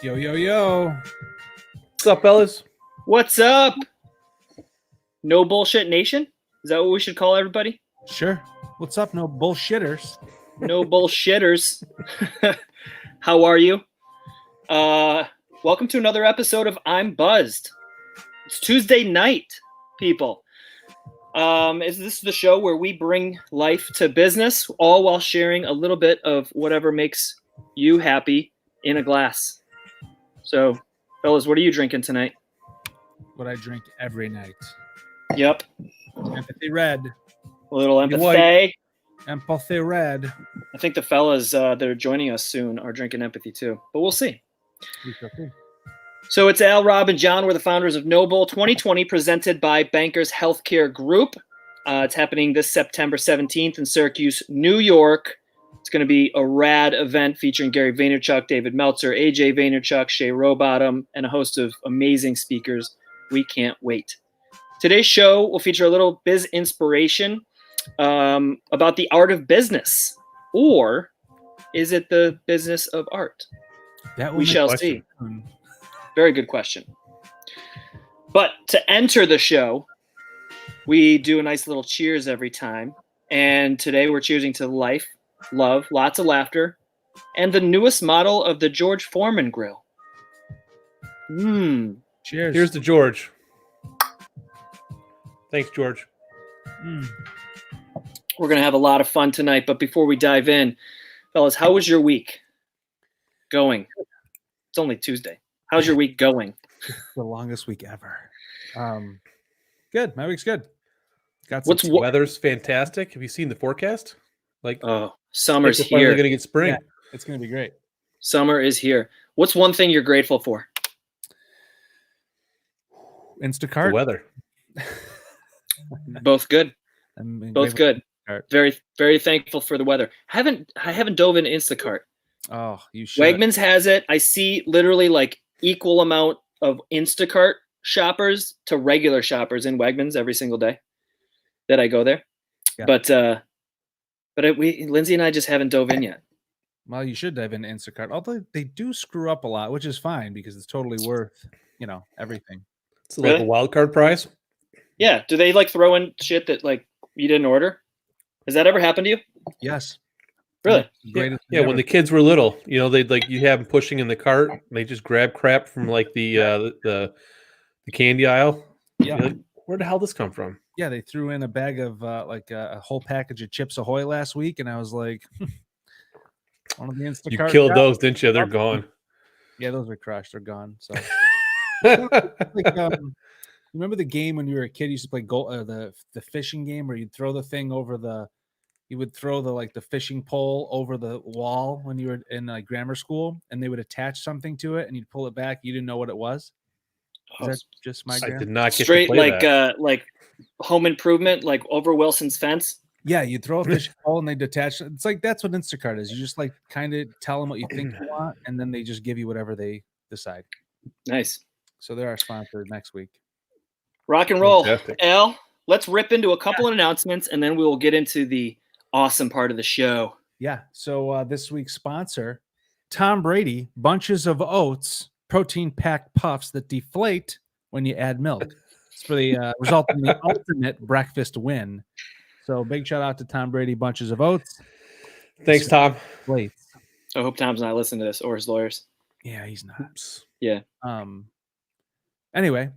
Yo, yo, yo. What's up, fellas? What's up? No Bullshit Nation? Is that what we should call everybody? Sure. What's up, no bullshitters? No bullshitters. How are you? Welcome to another episode of I'm Buzzed. It's Tuesday night, people. Is this the show where we bring life to business, all while sharing a little bit of whatever makes you happy in a glass? So, fellas, what are you drinking tonight? What I drink every night. Yep. Empathy red. A little empathy. Empathy red. I think the fellas that are joining us soon are drinking empathy too, but we'll see. Okay. So it's Al, Rob, and John. We're the founders of NoBull 2020, presented by Bankers Healthcare Group. It's happening this September 17th in Syracuse, New York. It's going to be a rad event featuring Gary Vaynerchuk, David Meltzer, AJ Vaynerchuk, Shay Rowbottom, and a host of amazing speakers. We can't wait. Today's show will feature a little biz inspiration about the art of business, or is it the business of art? We shall see. Very good question. But to enter the show, we do a nice little cheers every time. And today we're cheersing to life, love, lots of laughter, and the newest model of the George Foreman grill. Cheers. Here's to George. Thanks, George. We're going to have a lot of fun tonight. But before we dive in, fellas, how was your week going? It's only Tuesday. How's your week going? The longest week ever. Good. My week's good. Got What's The weather's fantastic. Have you seen the forecast? Summer's we're finally here. going to get spring. Yeah, it's going to be great. Summer is here. What's one thing you're grateful for? Instacart. The weather. Both good. I'm Both grateful- good. Very, very thankful for the weather. I haven't dove into Instacart. Oh, you should. Wegmans has it. I see literally like equal amount of Instacart shoppers to regular shoppers in Wegmans every single day that I go there. Yeah. But Lindsay and I just haven't dove in yet. Well, you should dive into Instacart. Although they do screw up a lot, which is fine because it's totally worth, everything. It's like a wild card prize. Yeah. Do they like throw in shit that like you didn't order? Has that ever happened to you? Yes. Really? Greatest Yeah, when the kids were little, they'd you have them pushing in the cart. And they just grab crap from like the candy aisle. Yeah. You're like, where the hell did this come from? Yeah, they threw in a bag of a whole package of Chips Ahoy last week, and I was like, one of the Instacart. You killed guys. those, didn't you? They're gone. Yeah, those are crushed. They're gone. So, remember the game when you were a kid? You used to play the fishing game where you'd throw the thing over you would throw the fishing pole over the wall when you were in grammar school, and they would attach something to it, and you'd pull it back. You didn't know what it was. Is that just my? I did not get Straight to play that. like Home Improvement, like over Wilson's fence. Yeah, you throw a fishing pole and they detach. It's like that's what Instacart is. You just kind of tell them what you think you want, and then they just give you whatever they decide. Nice. So they're our sponsor next week. Rock and roll. Fantastic. Al, let's rip into a couple of announcements, and then we will get into the awesome part of the show. Yeah. So this week's sponsor, Tom Brady, bunches of oats, protein-packed puffs that deflate when you add milk. It's for the result in the ultimate breakfast win. So big shout out to Tom Brady, bunches of oats. Thanks, Tom. Wait. I hope Tom's not listening to this or his lawyers. Yeah, he's not. Oops. Yeah. Anyway,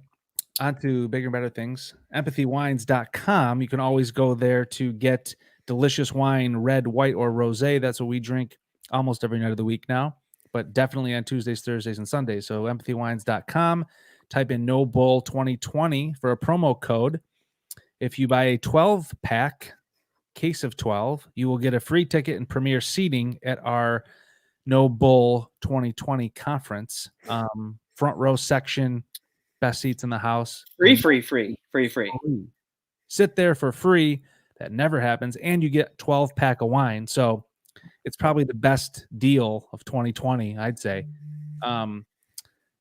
on to bigger and better things. Empathywines.com. You can always go there to get delicious wine, red, white, or rosé. That's what we drink almost every night of the week now, but definitely on Tuesdays, Thursdays, and Sundays. So empathywines.com. Type in NoBull 2020 for a promo code. If you buy a 12-pack case of 12, you will get a free ticket and premier seating at our NoBull 2020 conference. Front row section, best seats in the house. Free. Sit there for free. That never happens. And you get 12-pack of wine. So it's probably the best deal of 2020, I'd say.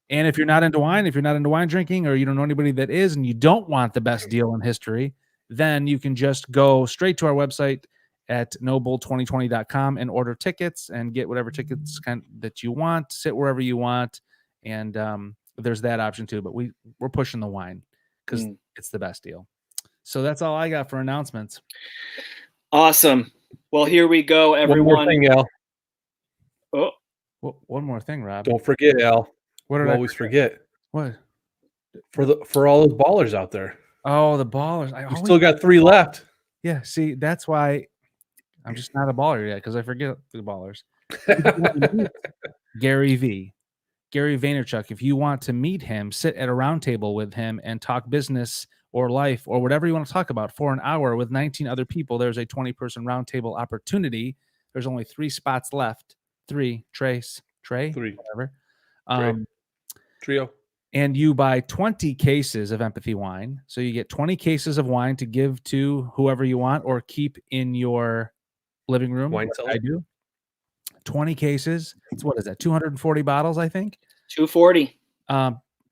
And if you're not into wine drinking, or you don't know anybody that is, and you don't want the best deal in history, then you can just go straight to our website at nobull2020.com and order tickets and get whatever tickets that you want, sit wherever you want, And there's that option too. But we're pushing the wine because it's the best deal. So that's all I got for announcements. Awesome. Well, here we go, everyone. One more thing, Al. Oh, one more thing, Rob. Don't forget, Al. What did you I always forget? What? For all those ballers out there. Oh, the ballers. We still got 3 left. Yeah, see, that's why I'm just not a baller yet, because I forget the ballers. GaryVee, Gary Vaynerchuk. If you want to meet him, sit at a round table with him and talk business or life or whatever you want to talk about for an hour with 19 other people, there's a 20-person roundtable opportunity. There's only 3 spots left. 3, Trey, 3, whatever. Trio. And you buy 20 cases of empathy wine. So you get 20 cases of wine to give to whoever you want or keep in your living room. Wine cellar. I do. 20 cases. What is that? 240 bottles, I think. 240.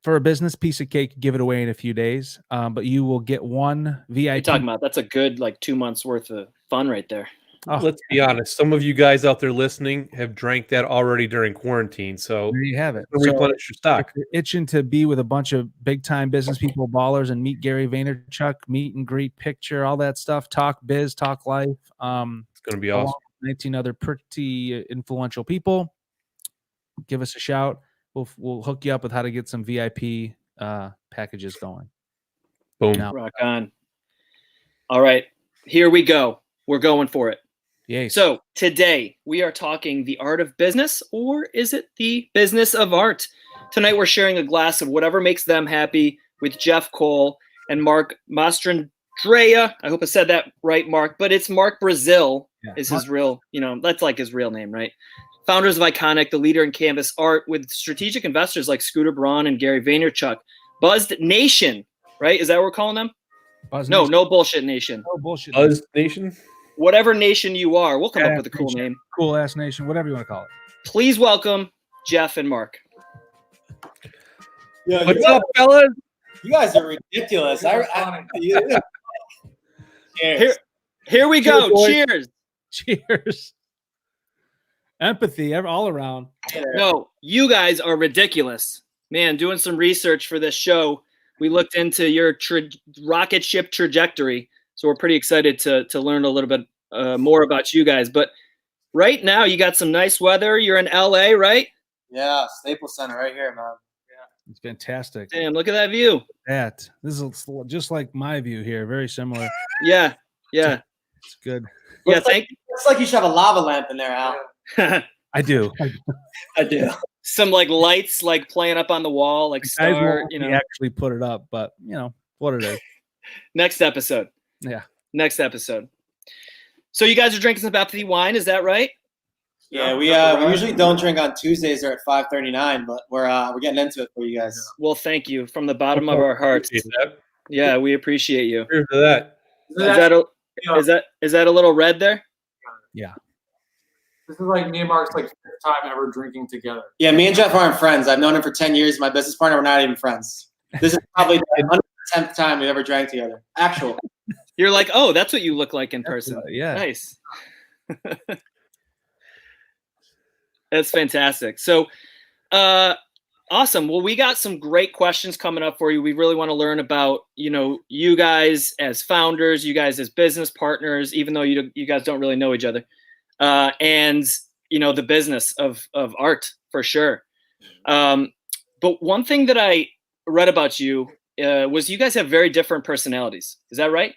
For a business piece of cake, give it away in a few days. But you will get one VIP. You're talking about that's a good 2 months worth of fun right there. Oh, let's be honest. Some of you guys out there listening have drank that already during quarantine. So there you have it. Replenish your stock. If you're itching to be with a bunch of big time business people, ballers, and meet Gary Vaynerchuk, meet and greet, picture, all that stuff, talk biz, talk life. It's going to be awesome. 19 other pretty influential people. Give us a shout. We'll hook you up with how to get some VIP packages going. Boom. Rock on. All right, here we go. We're going for it. Yay. So today we are talking the art of business, or is it the business of art? Tonight we're sharing a glass of whatever makes them happy with Jeff Cole and Mark Mastandrea. I hope I said that right, Mark, but it's Mark Brazil is his real, that's like his real name, right? Founders of Ikonick, the leader in canvas art with strategic investors like Scooter Braun and Gary Vaynerchuk. Buzzed Nation, right? Is that what we're calling them? Buzz No, Nation. no bullshit nation. No bullshit. Buzz Nation. Whatever nation you are, we'll come up with a cool name. Cool ass nation, whatever you want to call it. Please welcome Jeff and Mark. Yeah, What's up, fellas? You guys are ridiculous. Here we go. Cheers, Cheers. Cheers. Empathy all around. No, you guys are ridiculous. Man, doing some research for this show, we looked into your rocket ship trajectory. So we're pretty excited to learn a little bit more about you guys. But right now, you got some nice weather. You're in LA, right? Yeah, Staples Center right here, man. Yeah, It's fantastic. Damn, look at that view. This is just like my view here. Very similar. Yeah. It's good. Yeah, looks like you should have a lava lamp in there, Al. I do. I do. Some lights playing up on the wall, star. We actually put it up, but what it is. Next episode. Yeah. Next episode. So you guys are drinking some empathy wine, is that right? Yeah, we usually don't drink on Tuesdays. They're at 5:39, but we're getting into it for you guys. Well, thank you from the bottom of our hearts. Yeah, we appreciate you. Cheers to that. Is that a little red there? Yeah. This is me and Mark's 5th time ever drinking together. Yeah, me and Jeff aren't friends. I've known him for 10 years. My business partner, we're not even friends. This is probably the 110th time we've ever drank together. Actual. You're like, oh, that's what you look like in person. Yeah. Nice. That's fantastic. So, awesome. Well, we got some great questions coming up for you. We really want to learn about, you guys as founders, you guys as business partners, even though you guys don't really know each other, and the business of art for sure. But one thing that I read about you was you guys have very different personalities. Is that right?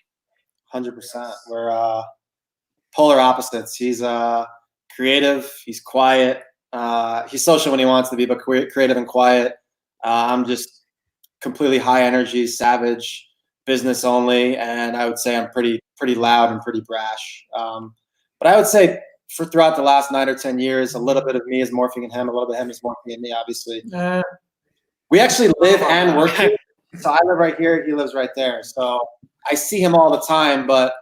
100%. We're polar opposites. He's creative. He's quiet. He's social when he wants to be, but creative and quiet. I'm just completely high energy, savage, business only, and I would say I'm pretty loud and pretty brash. But I would say throughout the last 9 or 10 years, a little bit of me is morphing in him, a little bit of him is morphing in me. Obviously, we actually live and work here. So I live right here. He lives right there. So I see him all the time, but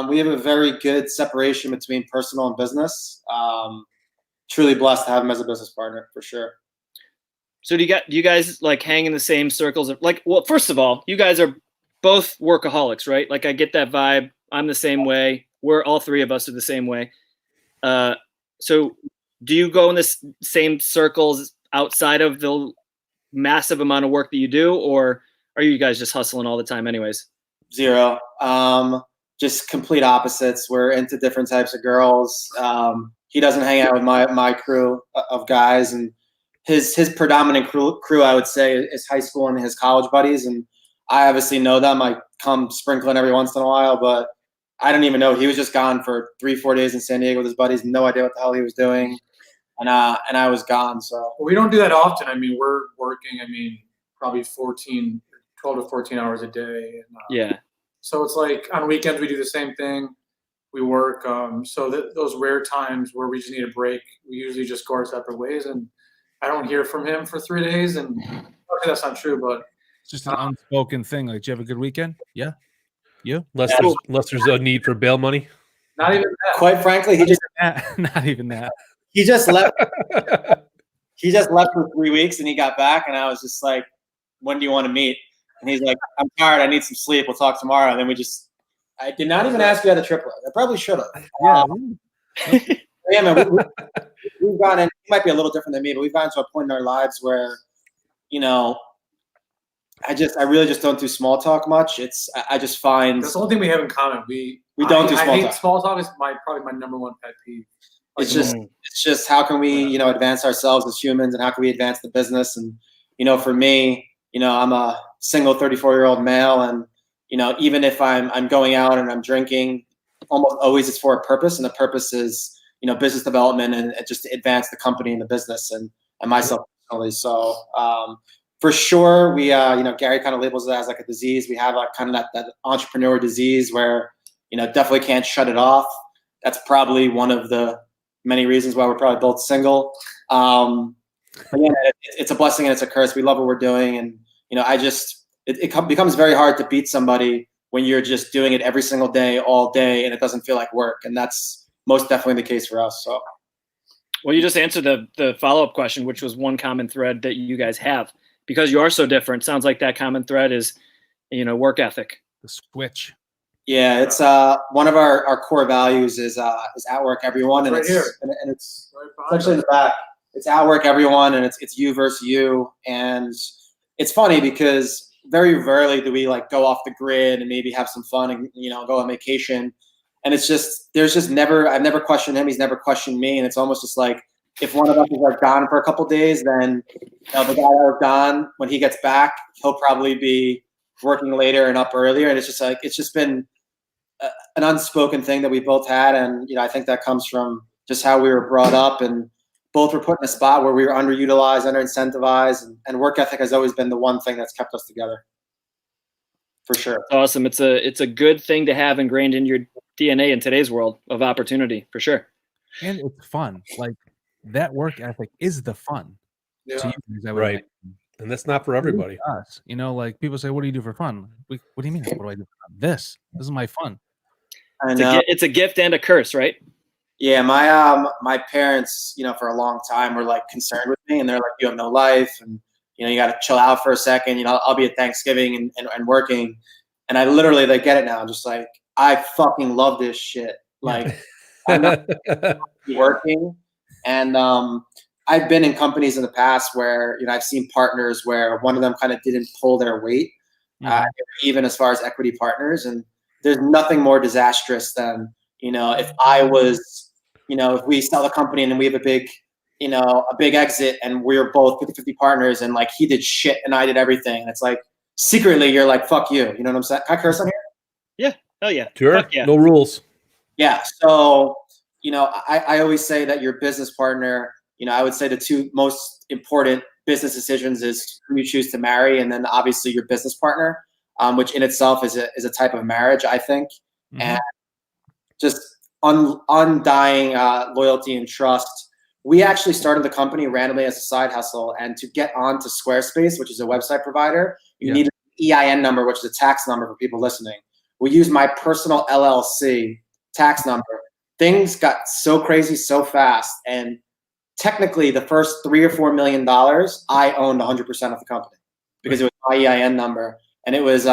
we have a very good separation between personal and business. Truly blessed to have him as a business partner for sure. So do you guys hang in the same circles of well, first of all, you guys are both workaholics, right? I get that vibe. I'm the same way. We're all 3 of us are the same way. So do you go in the same circles outside of the massive amount of work that you do, or are you guys just hustling all the time anyways? Zero. Just complete opposites. We're into different types of girls. He doesn't hang out with my crew of guys, and his predominant crew, I would say, is high school and his college buddies. And I obviously know them. I come sprinkling every once in a while, but I don't even know. He was just gone for 3-4 days in San Diego with his buddies. No idea what the hell he was doing. And I was gone. So Well, we don't do that often. I mean, we're working, probably 12 to 14 hours a day. And, Yeah. So it's like on weekends we do the same thing. We work. So those rare times where we just need a break, we usually just go our separate ways. And I don't hear from him for 3 days. And that's not true, but It's just an unspoken thing. Like, did you have a good weekend? Yeah. You? Unless there's a need for bail money. not even that. quite frankly, he just Not even that. he just left. He just left for 3 weeks and he got back, and I was just like, "When do you want to meet?" And he's like, "I'm tired. I need some sleep. We'll talk tomorrow." And then I did not even ask you how the trip was. I probably should have. Yeah. Man, we've gotten. It might be a little different than me, but we've gotten to a point in our lives where, I really just don't do small talk much. I just find That's the only thing we have in common. We don't do I small hate talk. small talk is probably my number one pet peeve. It's just how can we, advance ourselves as humans, and how can we advance the business? And, for me, I'm a single 34-year-old male, and, even if I'm going out and I'm drinking, almost always it's for a purpose, and the purpose is, business development and just to advance the company and the business and myself personally. So, for sure, we, Gary kind of labels it as like a disease. We have like kind of that entrepreneur disease where, definitely can't shut it off. That's probably one of the many reasons why we're probably both single. Again, it's a blessing and it's a curse. We love what we're doing. And, it becomes very hard to beat somebody when you're just doing it every single day, all day, and it doesn't feel like work. And that's most definitely the case for us. So. Well, you just answered the follow-up question, which was one common thread that you guys have. Because you are so different, sounds like that common thread is, work ethic. The switch. Yeah, it's one of our core values is outwork everyone, and Right it's here. and it's actually in the back. It's outwork everyone, and it's you versus you. And it's funny because very rarely do we like go off the grid and maybe have some fun and go on vacation. And it's just I've never questioned him, he's never questioned me, and it's almost just like, if one of us is like gone for a couple of days, then the guy that was gone, when he gets back, he'll probably be working later and up earlier. And it's just been an unspoken thing that we both had. And, I think that comes from just how we were brought up, and both were put in a spot where we were underutilized, under-incentivized, and work ethic has always been the one thing that's kept us together. For sure. Awesome. It's a good thing to have ingrained in your DNA in today's world of opportunity, for sure. And it's fun. Like, that work ethic is the fun. Yeah. To you guys, I would Right. imagine. And that's not for everybody. Us, like people say, "What do you do for fun?" What do you mean? What do I do for fun? This is my fun. I know. It's a gift and a curse, right? Yeah, my parents, for a long time were like concerned with me, and they're like, "You have no life, and you got to chill out for a second. I'll be at Thanksgiving and working." And I literally, they get it now. I'm just like, I fucking love this shit. Like, I'm not working, and I've been in companies in the past where I've seen partners where one of them kind of didn't pull their weight, even as far as equity partners, and there's nothing more disastrous than if I was if we sell the company and then we have a big exit and we're both 50-50 partners, and like he did shit and I did everything, and it's like secretly you're like, fuck you, you know what I'm saying? Can I curse on here? Yeah. Hell yeah. Sure. Fuck yeah. No rules. Yeah. So, I always say that your business partner, I would say the two most important business decisions is who you choose to marry, and then obviously your business partner, which in itself is a type of marriage, I think. Mhm. And just undying loyalty and trust. We actually started the company randomly as a side hustle, and to get onto Squarespace, which is a website provider, you need an EIN number, which is a tax number for people listening. We use my personal LLC tax number. Things got so crazy so fast, and technically the first $3 or $4 million, I owned 100% of the company because it was my EIN number. And it was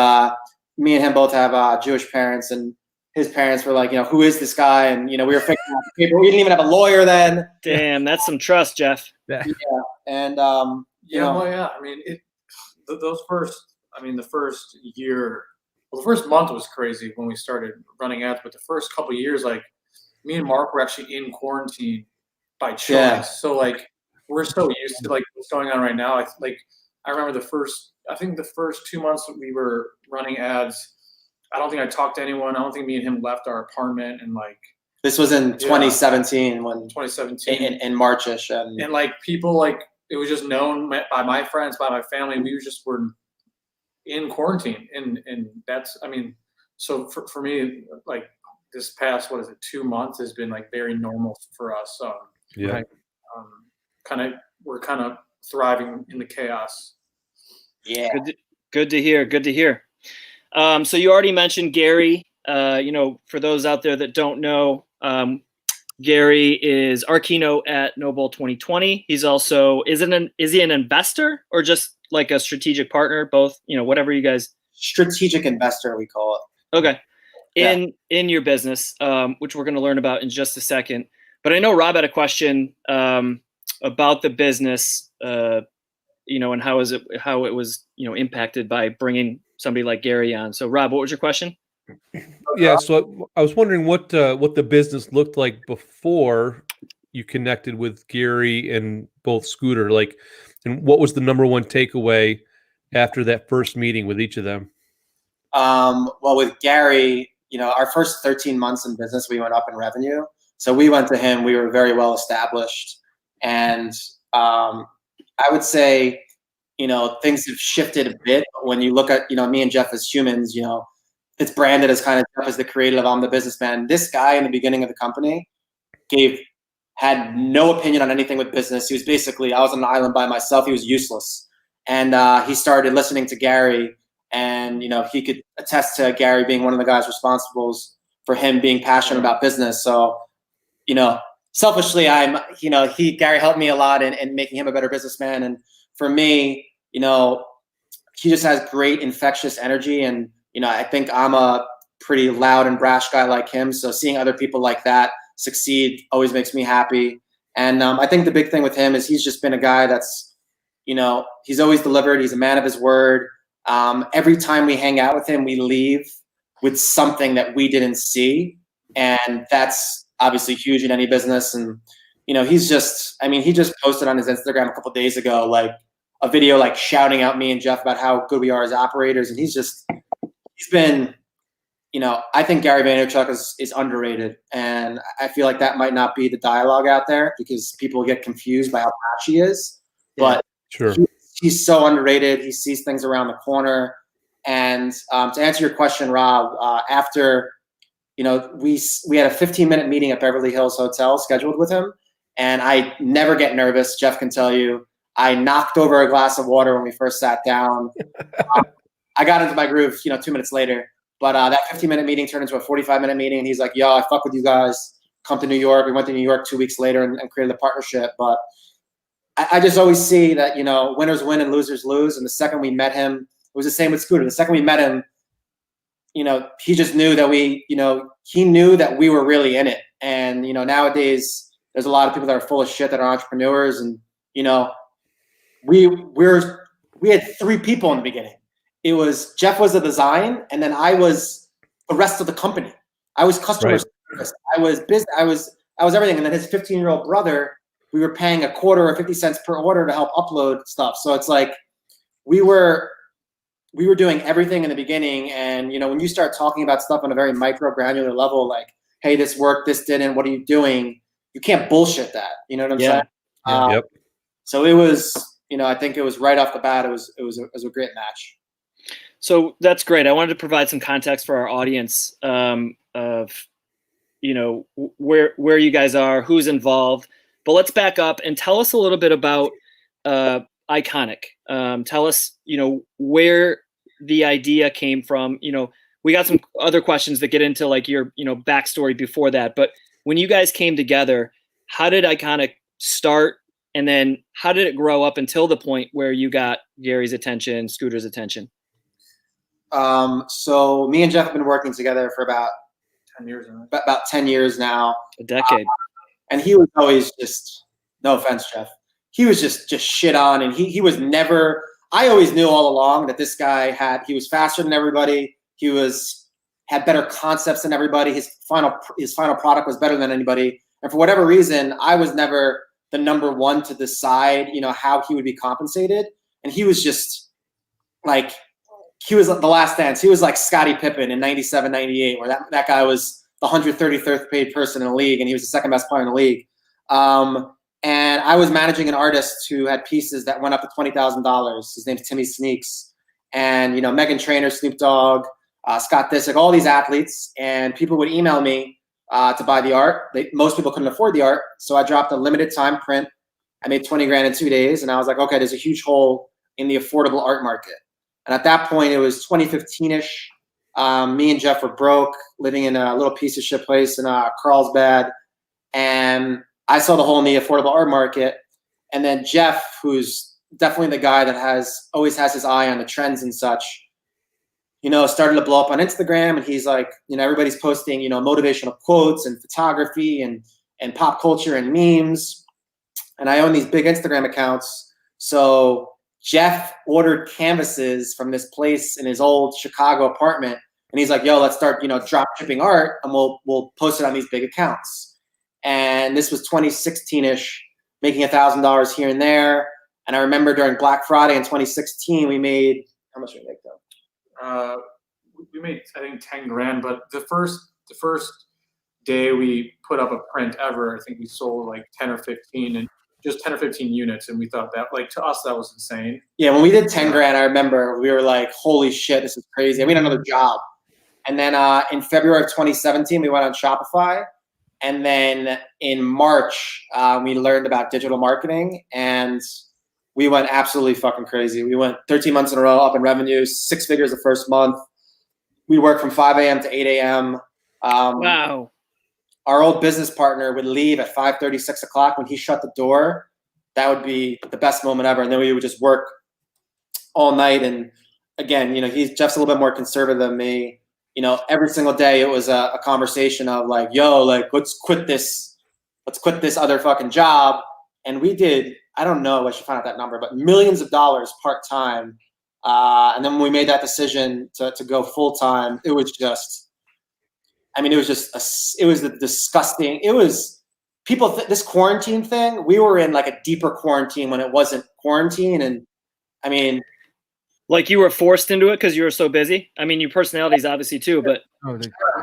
me and him both have Jewish parents, and his parents were like, who is this guy? And we were figuring out the paper. We didn't even have a lawyer then. Damn, that's some trust, Jeff. Yeah. And Yeah, well, yeah. I mean, the first year, well, the first month was crazy when we started running ads, but the first couple of years, like me and Mark were actually in quarantine by choice. Yeah. So like we're so used to like what's going on right now. I remember the first 2 months that we were running ads. I don't think I talked to anyone. I don't think me and him left our apartment, and like this was in 2017 when 2017 in Marchish, and like people, like it was just known by my friends, by my family. We were in quarantine, and that's, I mean, so for me, like this past 2 months has been like very normal for us. Yeah. We're kind of thriving in the chaos. Yeah. Good to hear. Good to hear. So you already mentioned Gary. For those out there that don't know, Gary is our keynote at NoBull 2020. He's also, is he an investor or just like a strategic partner? Both, whatever you guys. Strategic investor, we call it. Okay. In your business, which we're going to learn about in just a second. But I know Rob had a question about the business, and how it was impacted by bringing somebody like Gary on. So Rob, what was your question? Yeah, so I was wondering what the business looked like before you connected with Gary and both Scooter, like, and what was the number one takeaway after that first meeting with each of them? Well, with Gary, our first 13 months in business, we went up in revenue. So we went to him. We were very well established, and I would say, things have shifted a bit. When you look at, me and Jeff as humans, it's branded as kind of Jeff as the creative, I'm the businessman. This guy in the beginning of the company had no opinion on anything with business. He was basically, I was on an island by myself. He was useless. And he started listening to Gary, and, he could attest to Gary being one of the guys responsible for him being passionate about business. So, selfishly, Gary helped me a lot in making him a better businessman. And for me, he just has great infectious energy. And, I think I'm a pretty loud and brash guy like him. So seeing other people like that succeed always makes me happy. And I think the big thing with him is he's just been a guy that's, he's always delivered. He's a man of his word. Every time we hang out with him, we leave with something that we didn't see. And that's obviously huge in any business. And, he just posted on his Instagram a couple of days ago, like a video, like shouting out me and Jeff about how good we are as operators. And he's been, I think Gary Vaynerchuk is underrated. And I feel like that might not be the dialogue out there because people get confused by how brash he is. But sure, he's so underrated. He sees things around the corner. And to answer your question, Rob, after, we had a 15-minute meeting at Beverly Hills Hotel scheduled with him. And I never get nervous. Jeff can tell you. I knocked over a glass of water when we first sat down. I got into my groove, 2 minutes later. But that 15-minute meeting turned into a 45-minute meeting. And he's like, yo, I fuck with you guys. Come to New York. We went to New York 2 weeks later and created a partnership. But I just always see that, winners win and losers lose. And the second we met him, it was the same with Scooter. The second we met him, he just knew that he knew that we were really in it. And, nowadays there's a lot of people that are full of shit that are entrepreneurs. And, we had 3 people in the beginning. It was Jeff was the design, and then I was the rest of the company. I was customer service. I was business. I was everything. And then his 15-year-old brother, we were paying a quarter or 50 cents per order to help upload stuff. So it's like we were doing everything in the beginning. And when you start talking about stuff on a very micro granular level, like, hey, this worked, this didn't, what are you doing? You can't bullshit that. You know what I'm saying? Yep. So it was, I think it was right off the bat. It was a great match. So that's great. I wanted to provide some context for our audience of, where you guys are, who's involved. But let's back up and tell us a little bit about Ikonick. Tell us, where the idea came from. We got some other questions that get into like your, backstory before that. But when you guys came together, how did Ikonick start? And then how did it grow up until the point where you got Gary's attention, Scooter's attention? So me and Jeff have been working together for about 10 years. About 10 years now. A decade. And he was always just, no offense, Jeff. he was just shit on, and he was never. I always knew all along that this guy he was faster than everybody. He had better concepts than everybody. His final product was better than anybody. And for whatever reason, I was never the number one to decide, how he would be compensated. And he was just like, he was the Last Dance. He was like Scottie Pippen in 97, 98, where that guy was the 133rd paid person in the league, and he was the second best player in the league. And I was managing an artist who had pieces that went up to $20,000. His name's Timmy Sneaks. And, Meghan Trainor, Snoop Dogg, Scott Disick, all these athletes. And people would email me to buy the art. Most people couldn't afford the art. So I dropped a limited time print. I made 20 grand in 2 days. And I was like, okay, there's a huge hole in the affordable art market. And at that point, it was 2015-ish. Me and Jeff were broke, living in a little piece of shit place in Carlsbad. And I saw the hole in the affordable art market. And then Jeff, who's definitely the guy that always has his eye on the trends and such, started to blow up on Instagram. And he's like, everybody's posting, motivational quotes and photography and pop culture and memes. And I own these big Instagram accounts. So Jeff ordered canvases from this place in his old Chicago apartment. And he's like, yo, let's start, drop shipping art, and we'll post it on these big accounts. And this was 2016-ish, making $1,000 here and there. And I remember during Black Friday in 2016, we made, how much did we make though? We made, I think, 10 grand. But the first day we put up a print ever, I think we sold like 10 or 15, and just 10 or 15 units. And we thought that, like, to us, that was insane. Yeah, when we did 10 grand, I remember we were like, holy shit, this is crazy. And we had another job. And then in February of 2017, we went on Shopify. And then in March, we learned about digital marketing, and we went absolutely fucking crazy. We went 13 months in a row up in revenue, 6 figures the first month. We worked from 5 a.m. to 8 a.m. Wow. Our old business partner would leave at 5:30, 6 o'clock. When he shut the door, that would be the best moment ever. And then we would just work all night. And again, Jeff's a little bit more conservative than me. Every single day it was a conversation of like, yo, like, let's quit this other fucking job. And we did, I don't know, I should find out that number, but millions of dollars part-time. And then when we made that decision to go full-time, it was just, it was disgusting. It was this quarantine thing, we were in like a deeper quarantine when it wasn't quarantine. And like you were forced into it because you were so busy? I mean, your personality's obviously too, but.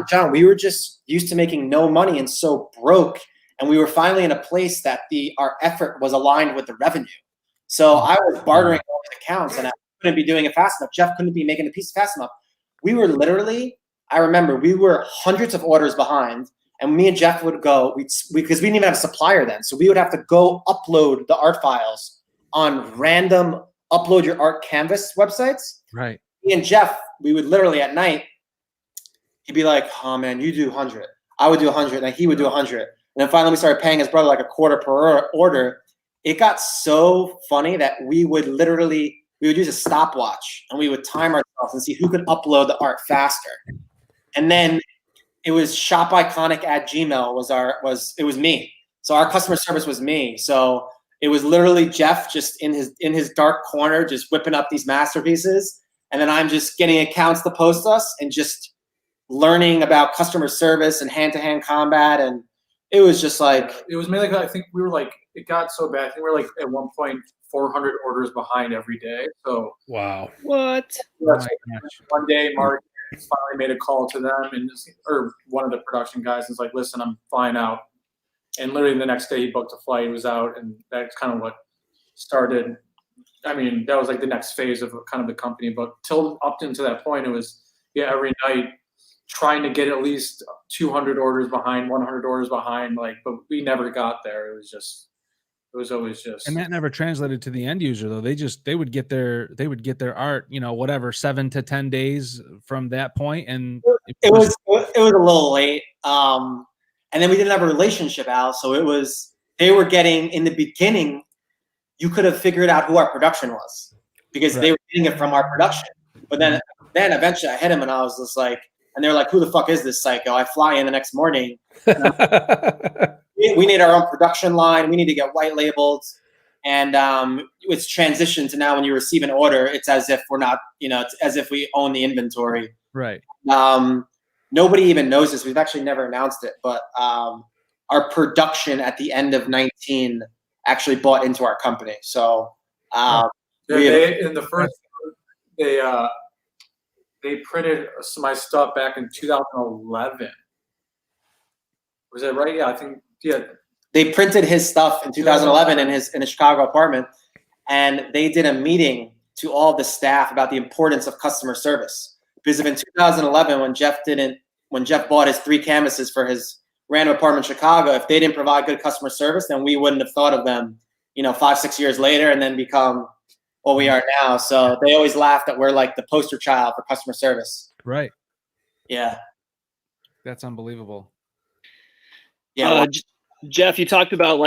John, we were just used to making no money and so broke. And we were finally in a place that our effort was aligned with the revenue. So I was bartering all these accounts, and I couldn't be doing it fast enough. Jeff couldn't be making the piece fast enough. We were literally, I remember, we were hundreds of orders behind. And me and Jeff would go, because we didn't even have a supplier then. So we would have to go upload the art files on random upload your art canvas websites. Right. Me and Jeff, we would literally at night, he'd be like, oh man, you do 100. I would do 100, and he would do 100. And then finally we started paying his brother like a quarter per order. It got so funny that we would use a stopwatch, and we would time ourselves and see who could upload the art faster. And then it was shopiconic@gmail it was me. So our customer service was me. So it was literally Jeff just in his dark corner, just whipping up these masterpieces. And then I'm just getting accounts to post us and just learning about customer service and hand-to-hand combat. And it was just like, it was mainly, I think we were like, it got so bad. I think we were like at one point 400 orders behind every day. So wow. What? One day, Mark finally made a call to them, or one of the production guys was like, listen, I'm flying out. And literally the next day he booked a flight, he was out, and that's kind of what started. I mean, that was like the next phase of kind of the company. But up into that point, it was, every night trying to get at least 200 orders behind, 100 orders behind, but we never got there. It was always just. And that never translated to the end user though. They would get their art, whatever, 7 to 10 days from that point. And it was a little late. And then we didn't have a relationship, Al. So they were getting, in the beginning, you could have figured out who our production was because they were getting it from our production. But then eventually I hit him and I was just like, and they're like, who the fuck is this psycho? I fly in the next morning. We need our own production line. We need to get white labeled. And it's transitioned to now when you receive an order, it's as if we're not, it's as if we own the inventory. Right. Nobody even knows this. We've actually never announced it, but our production at the end of 19 actually bought into our company. So they printed some of my stuff back in 2011. Was that right? Yeah, I think, yeah. They printed his stuff in 2011 in his Chicago apartment, and they did a meeting to all the staff about the importance of customer service. Because if in 2011, when Jeff bought his 3 canvases for his random apartment in Chicago, if they didn't provide good customer service, then we wouldn't have thought of them, 5-6 years later, and then become what we are now. So they always laugh that we're like the poster child for customer service. Right. Yeah. That's unbelievable. Yeah. Jeff, you talked about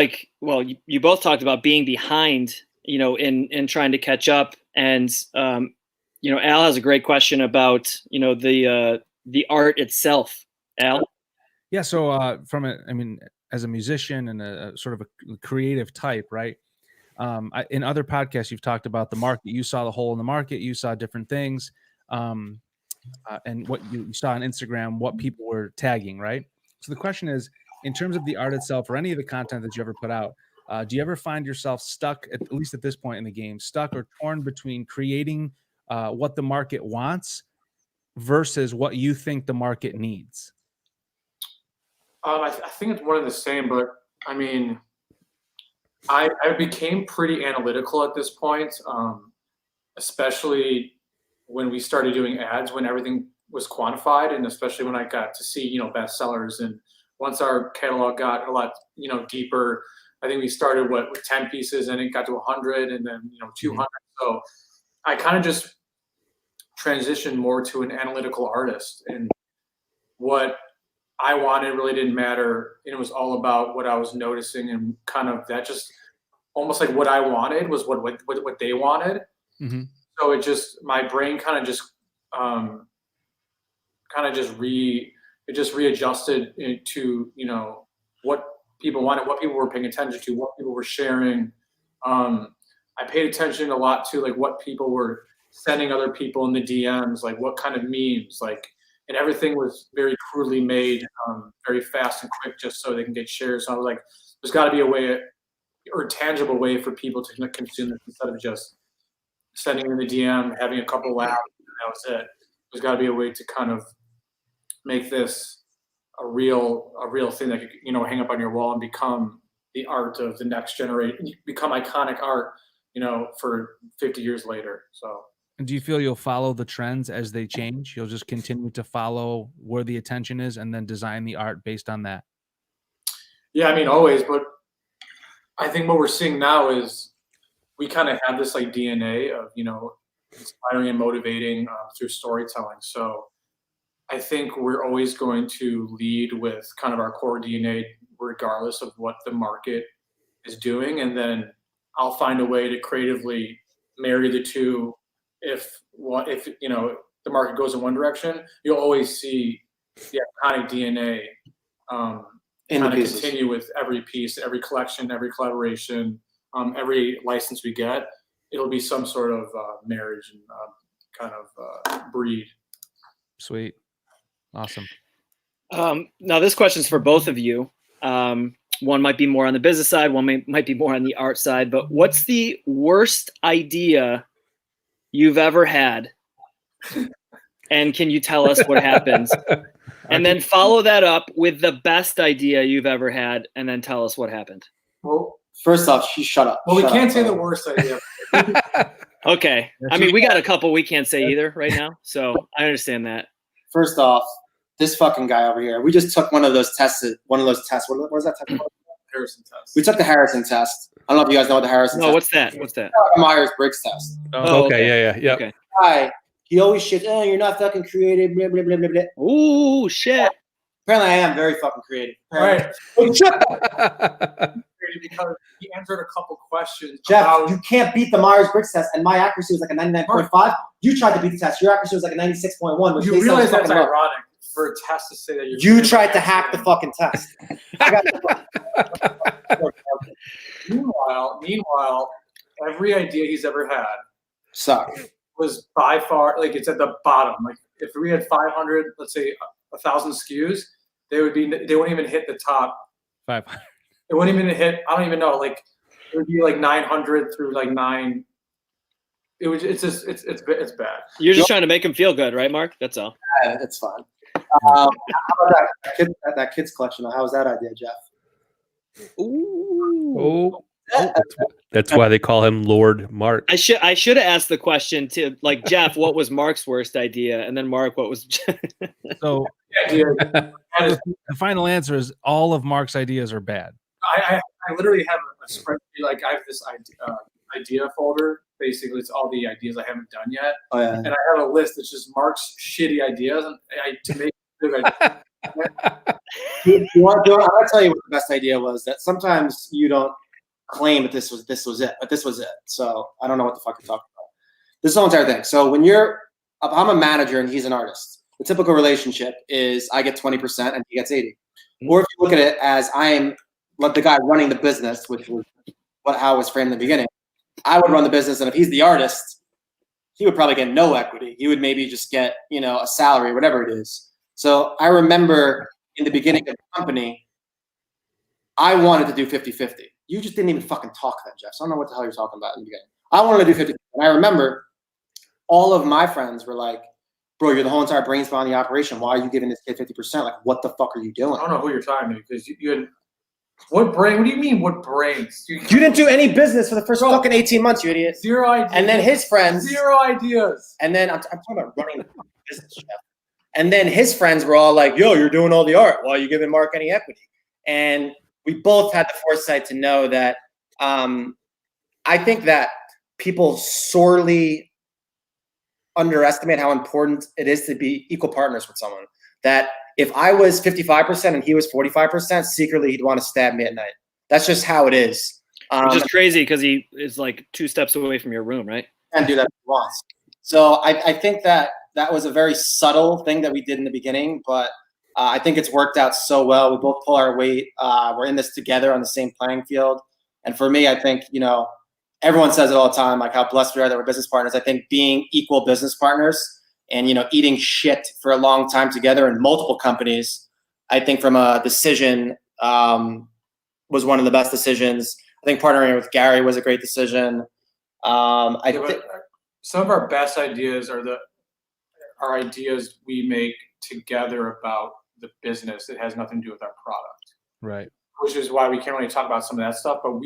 you both talked about being behind, in trying to catch up. And, Al has a great question about, the art itself. Al? Yeah. So as a musician and a sort of a creative type, right? In other podcasts, you've talked about the market. You saw the hole in the market. You saw different things. And what you saw on Instagram, what people were tagging, right? So the question is, in terms of the art itself or any of the content that you ever put out, do you ever find yourself stuck, at least at this point in the game, stuck or torn between creating what the market wants versus what you think the market needs? I think it's one of the same, but I mean, I became pretty analytical at this point, especially when we started doing ads, when everything was quantified, and especially when I got to see, bestsellers. And once our catalog got a lot, deeper, I think we started with 10 pieces, and it got to 100, and then 200. So I kind of just transitioned more to an analytical artist, and what I wanted really didn't matter. And it was all about what I was noticing, and kind of that just almost like what I wanted was what they wanted. Mm-hmm. So it just, my brain kind of just readjusted to, what people wanted, what people were paying attention to, what people were sharing. I paid attention a lot to what people were sending other people in the DMs, what kind of memes, and everything was very crudely made, very fast and quick, just so they can get shares. So I was like, there's got to be a way, or a tangible way for people to consume this instead of just sending in the DM, having a couple laughs, and that was it. There's got to be a way to kind of make this a real thing that could, hang up on your wall and become the art of the next generation, become iconic art, for 50 years later. So. And do you feel you'll follow the trends as they change? You'll just continue to follow where the attention is and then design the art based on that? Yeah, I mean, always. But I think what we're seeing now is we kind of have this DNA of, inspiring and motivating through storytelling. So I think we're always going to lead with kind of our core DNA, regardless of what the market is doing. And then I'll find a way to creatively marry the two. If the market goes in one direction, you'll always see the iconic DNA kind of continue with every piece, every collection, every collaboration, every license we get. It'll be some sort of marriage and kind of breed. Sweet. Awesome. Now this question's for both of you. One might be more on the business side, one might be more on the art side, but what's the worst idea you've ever had? And can you tell us what happens? And then follow that up with the best idea you've ever had, and then tell us what happened. Well, first off, shut up. Well, we can't say the worst idea. Okay. I mean, we got a couple we can't say either right now, so I understand that. First off, this fucking guy over here, we just took one of those tests. What was that test? Harrison test. We took the Harrison test. I don't know if you guys know what the Harrison test is. What's that? What's that? Myers-Briggs test. Oh, okay. Yeah. Okay. Guy, he always shits, you're not fucking creative, blah, blah, blah, blah, blah. Ooh, shit. Apparently I am very fucking creative. All right. Because he answered a couple questions. Jeff, you can't beat the Myers-Briggs test, and my accuracy was like a 99.5. You tried to beat the test. Your accuracy was like a 96.1. You realize that's ironic for a test to say that you tried to hack the fucking test. Meanwhile, every idea he's ever had Suck. was by far like it's at the bottom. Like if we had 500, let's say 1,000 SKUs, they wouldn't even hit the top. 500. It wouldn't even hit. I don't even know. Like it would be like 900 through like 9. It was. It's just. It's bad. You're just trying to make him feel good, right, Mark? That's all. Yeah, it's fine. How about that kids collection? How was that idea, Jeff? Oh, that's why they call him Lord Mark. I should have asked the question to like Jeff, what was Mark's worst idea, and then Mark, what was? So Yeah, the final answer is all of Mark's ideas are bad. I literally have a spreadsheet. Like I have this idea folder. Basically, it's all the ideas I haven't done yet. Oh yeah. And I have a list that's just Mark's shitty ideas, and to make good ideas. I'm gonna tell you what the best idea was. That sometimes you don't claim that this was it, but this was it. So I don't know what the fuck you're talking about. This is the whole entire thing. So when I'm a manager and he's an artist, the typical relationship is I get 20% and he gets 80. Or if you look at it as I am the guy running the business, which was how it was framed in the beginning, I would run the business, and if he's the artist, he would probably get no equity. He would maybe just get, a salary, whatever it is. So I remember in the beginning of the company, I wanted to do 50-50. You just didn't even fucking talk then, Jeff. So I don't know what the hell you're talking about in the beginning. I wanted to do 50-50. And I remember all of my friends were like, bro, you're the whole entire brains behind the operation. Why are you giving this kid 50%? Like, what the fuck are you doing? I don't know who you're talking to because you had what brain? What do you mean? What brains? You didn't do any business for the first fucking 18 months, you idiot. 0 ideas. And then his friends. 0 ideas. And then I'm talking about running the business, Jeff. And then his friends were all like, yo, you're doing all the art. Why are you giving Mark any equity? And we both had the foresight to know that I think that people sorely underestimate how important it is to be equal partners with someone. That if I was 55% and he was 45%, secretly he'd want to stab me at night. That's just how it is. Which is crazy because he is like 2 steps away from your room, right? And do that if he wants. So I think that was a very subtle thing that we did in the beginning, but I think it's worked out so well. We both pull our weight. We're in this together on the same playing field. And for me, I think, everyone says it all the time, like how blessed we are that we're business partners. I think being equal business partners and, eating shit for a long time together in multiple companies, I think from a decision was one of the best decisions. I think partnering with Gary was a great decision. Some of our best ideas are ideas we make together about the business. It has nothing to do with our product. Right. Which is why we can't really talk about some of that stuff. But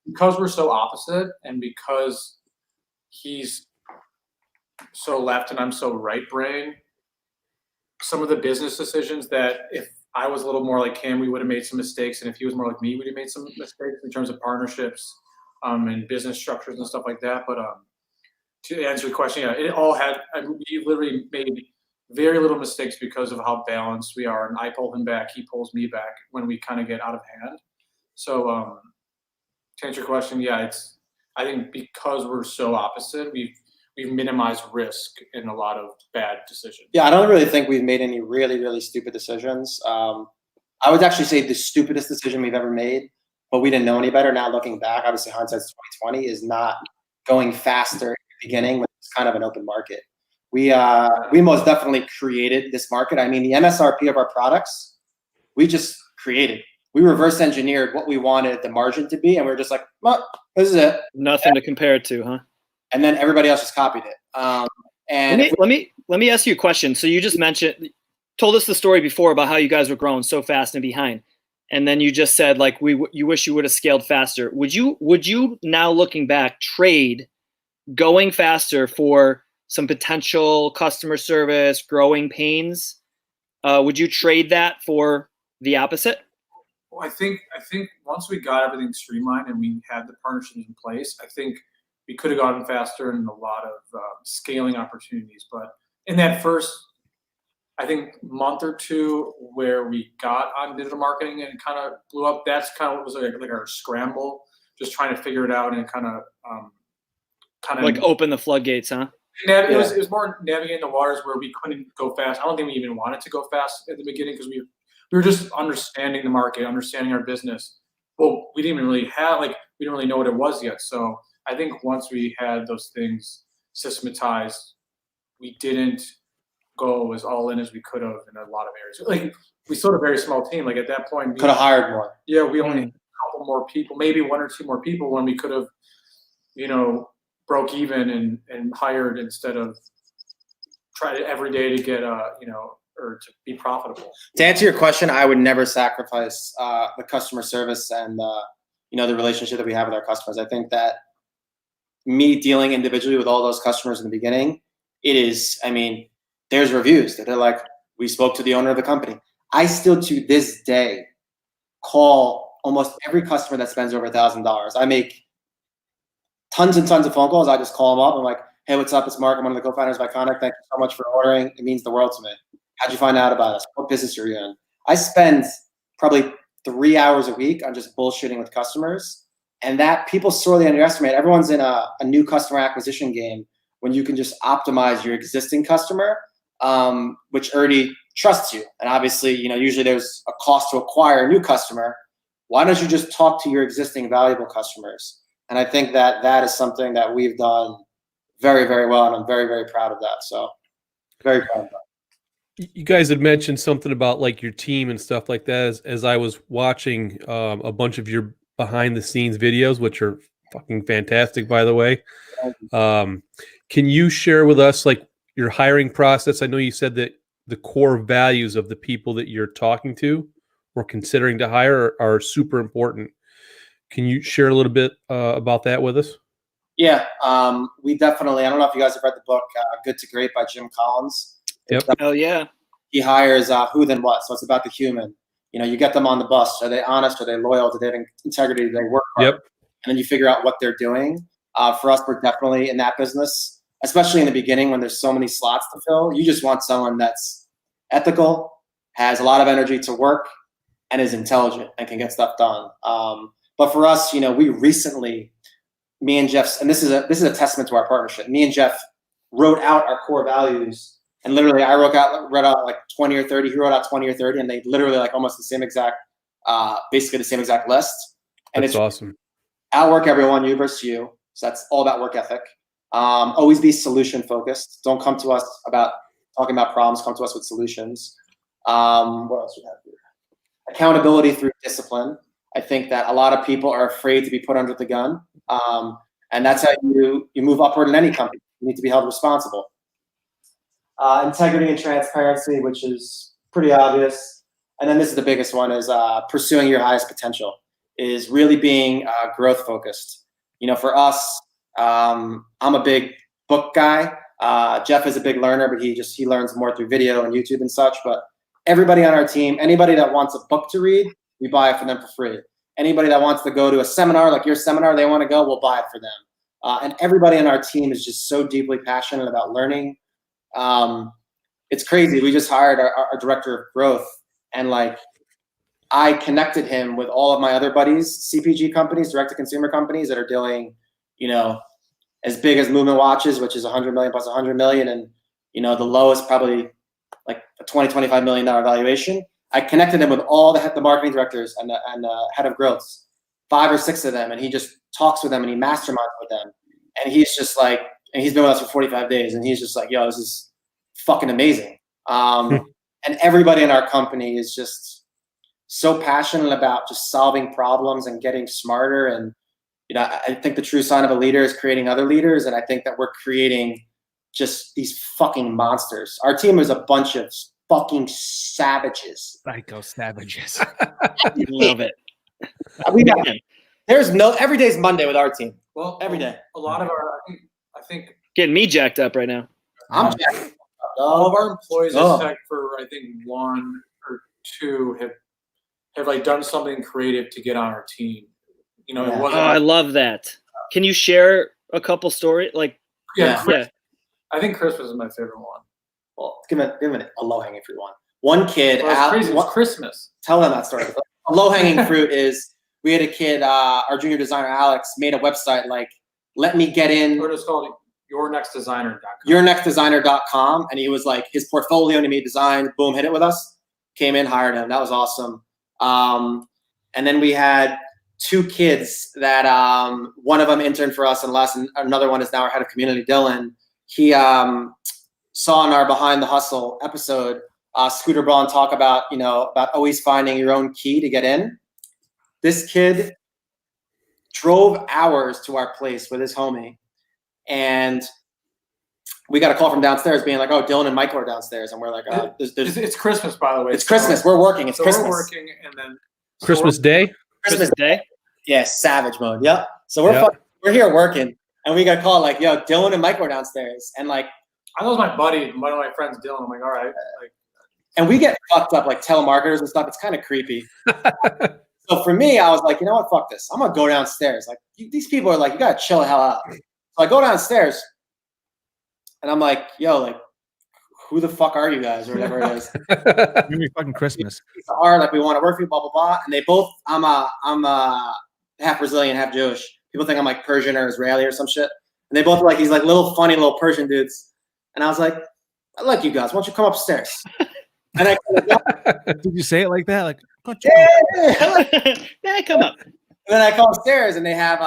because we're so opposite and because he's so left and I'm so right brain, some of the business decisions that if I was a little more like him, we would have made some mistakes. And if he was more like me, we'd have made some mistakes in terms of partnerships and business structures and stuff like that. But to answer your question, yeah, it all had, we literally made very little mistakes because of how balanced we are. And I pull him back, he pulls me back when we kind of get out of hand. So to answer your question, yeah, I think because we're so opposite, we've minimized risk in a lot of bad decisions. Yeah, I don't really think we've made any really, really stupid decisions. I would actually say the stupidest decision we've ever made, but we didn't know any better. Now looking back, obviously hindsight's 2020, is not going faster at the beginning when it's kind of an open market. We most definitely created this market. I mean, the MSRP of our products, we just created. We reverse engineered what we wanted the margin to be, and we were just like, well, this is it. Nothing to compare it to, huh? And then everybody else just copied it. And let me ask you a question. So you just told us the story before about how you guys were growing so fast and behind, and then you just said like you wish you would have scaled faster. Would you now looking back trade going faster for some potential customer service, growing pains? Would you trade that for the opposite? Well, I think once we got everything streamlined and we had the partnerships in place, I think we could have gotten faster in a lot of scaling opportunities. But in that first, I think, month or two where we got on digital marketing and kind of blew up, that's kind of what was like our scramble, just trying to figure it out and kind of like open the floodgates, huh? It was more navigating the waters where we couldn't go fast. I don't think we even wanted to go fast at the beginning because we were just understanding the market, understanding our business. well, we didn't really have, like, we didn't really know what it was yet. So I think once we had those things systematized, we didn't go as all in as we could have in a lot of areas. Like, we sort of very small team. Like, at that point, Could have hired more. yeah, we only had a couple more people, maybe one or two more people, when we could have, you know, broke even and hired instead of try every day to get you know, or to be profitable. To answer your question, I would never sacrifice the customer service and you know, the relationship that we have with our customers. I think that me dealing individually with all those customers in the beginning, it is, I mean, there's reviews that they're like, we spoke to the owner of the company. I still to this day call almost every customer that spends over $1,000. I make tons and tons of phone calls. I just call them up. I'm like, hey, what's up? It's Mark. I'm one of the co-founders of Ikonick. Thank you so much for ordering. It means the world to me. How'd you find out about us? What business are you in? I spend probably 3 hours a week on just bullshitting with customers. And that people sorely underestimate. Everyone's in a new customer acquisition game when you can just optimize your existing customer, which already trusts you. And obviously, you know, usually there's a cost to acquire a new customer. Why don't you just talk to your existing valuable customers? And I think that that is something that we've done very, very well. And I'm very, very proud of that. So very proud of that. You guys had mentioned something about like your team and stuff like that as I was watching a bunch of your behind the scenes videos, which are fucking fantastic, by the way. Can you share with us like your hiring process? I know you said that the core values of the people that you're talking to or considering to hire are super important. Can you share a little bit about that with us? Yeah, we definitely, I don't know if you guys have read the book, Good to Great by Jim Collins. Yep. Oh yeah. He hires who, then what. So it's about the human. You know, you get them on the bus. Are they honest? Are they loyal? Do they have integrity? Do they work hard? Yep. And then you figure out what they're doing. For us, we're definitely in that business, especially in the beginning when there's so many slots to fill. You just want someone that's ethical, has a lot of energy to work, and is intelligent and can get stuff done. But for us, you know, we recently, me and Jeff, and this is a testament to our partnership. Me and Jeff wrote out our core values. And literally, I read out like 20 or 30. He wrote out 20 or 30, and they literally like almost the same exact, basically the same exact list. And that's awesome. Outwork everyone, you versus you. So that's all about work ethic. Always be solution focused. Don't come to us about talking about problems. Come to us with solutions. What else we have here? Accountability through discipline. I think that a lot of people are afraid to be put under the gun, and that's how you move upward in any company. You need to be held responsible. Integrity and transparency, which is pretty obvious. And then this is the biggest one, is pursuing your highest potential, is really being growth focused. You know, for us, I'm a big book guy. Jeff is a big learner, but he learns more through video and YouTube and such. But everybody on our team, anybody that wants a book to read, we buy it for them for free. Anybody that wants to go to a seminar, like your seminar, they want to go, we'll buy it for them. And everybody on our team is just so deeply passionate about learning. It's crazy. We just hired our director of growth, and like I connected him with all of my other buddies, CPG companies, direct to consumer companies that are doing, you know, as big as Movement Watches, which is 100 million plus 100 million. And, you know, the lowest probably like a $20-25 million valuation. I connected him with all the marketing directors and the head of growths, 5 or 6 of them. And he just talks with them and he masterminds with them. And he's just like, and he's been with us for 45 days. And he's just like, yo, this is fucking amazing. And everybody in our company is just so passionate about just solving problems and getting smarter. And, you know, I think the true sign of a leader is creating other leaders. And I think that we're creating just these fucking monsters. Our team is a bunch of fucking savages. Psycho savages. Love it. There's every day's Monday with our team. Well, every day. A lot of our, I think Getting me jacked up right now. I'm jacked. all of our employees, except for I think 1 or 2, have like done something creative to get on our team. You know, it wasn't. I love that. Can you share a couple stories? Like, yeah. I think Christmas is my favorite one. Well, give it a low-hanging fruit one. One kid, well, it's crazy. It's Christmas. Tell them that story. A low-hanging fruit is we had a kid, our junior designer Alex made a website like, let me get in. Or it's called yournextdesigner.com. Yournextdesigner.com, and he was like his portfolio and he made design. Boom, hit it with us. Came in, hired him. That was awesome. And then we had 2 kids that one of them interned for us, and another one is now our head of community, Dylan. He saw in our Behind the Hustle episode Scooter Braun talk about, about always finding your own key to get in. This kid drove hours to our place with his homie, and we got a call from downstairs being like, "Oh, Dylan and Michael are downstairs," and we're like, It's Christmas, by the way. It's Christmas. We're working. It's Christmas. We're working, and then Christmas Day. Christmas Day. Yeah, savage mode. Yep. So we're here working, and we got a call like, "Yo, Dylan and Michael are downstairs," and like, I know my buddy, one of my friends, Dylan. I'm like, all right. And we get fucked up like telemarketers and stuff. It's kind of creepy. So for me, I was like, you know what? Fuck this. I'm gonna go downstairs. Like these people are like, you gotta chill the hell out. So I go downstairs, and I'm like, yo, like, who the fuck are you guys, or whatever it is. Merry fucking Christmas. Are like, we want to work for you, blah blah blah. And they both, I'm half Brazilian, half Jewish. People think I'm like Persian or Israeli or some shit. And they both are like these like little funny little Persian dudes. And I was like, I like you guys. Why don't you come upstairs? And Did you say it like that? Like, Yeah, come up. And then I come upstairs, and they have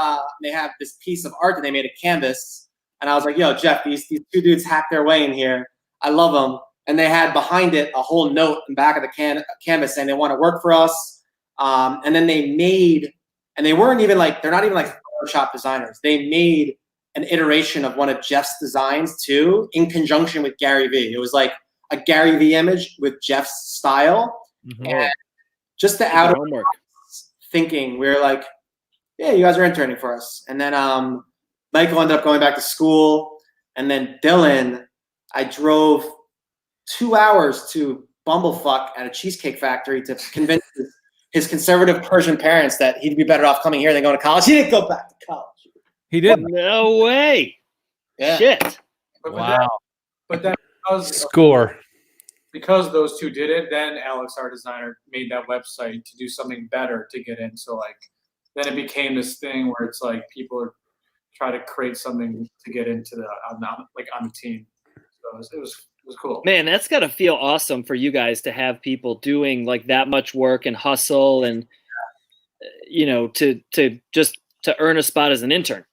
this piece of art that they made a canvas. And I was like, yo, Jeff, these 2 dudes hacked their way in here. I love them. And they had behind it a whole note in the back of the canvas saying they want to work for us. And then they made, and they weren't even like, they're not even like Photoshop designers. They made an iteration of one of Jeff's designs too, in conjunction with GaryVee. It was like a GaryVee image with Jeff's style. Mm-hmm. And just the out of thinking, we were like, yeah, you guys are interning for us. And then Michael ended up going back to school. And then Dylan, I drove 2 hours to Bumblefuck at a cheesecake factory to convince his conservative Persian parents that he'd be better off coming here than going to college. He didn't go back to college. He didn't. No way. Yeah. Shit. Wow. But then Score. because those 2 did it, then Alex, our designer, made that website to do something better to get in. So like, then it became this thing where it's like people are trying to create something to get into on the team. So it was cool. Man, that's got to feel awesome for you guys to have people doing like that much work and hustle and, to earn a spot as an intern.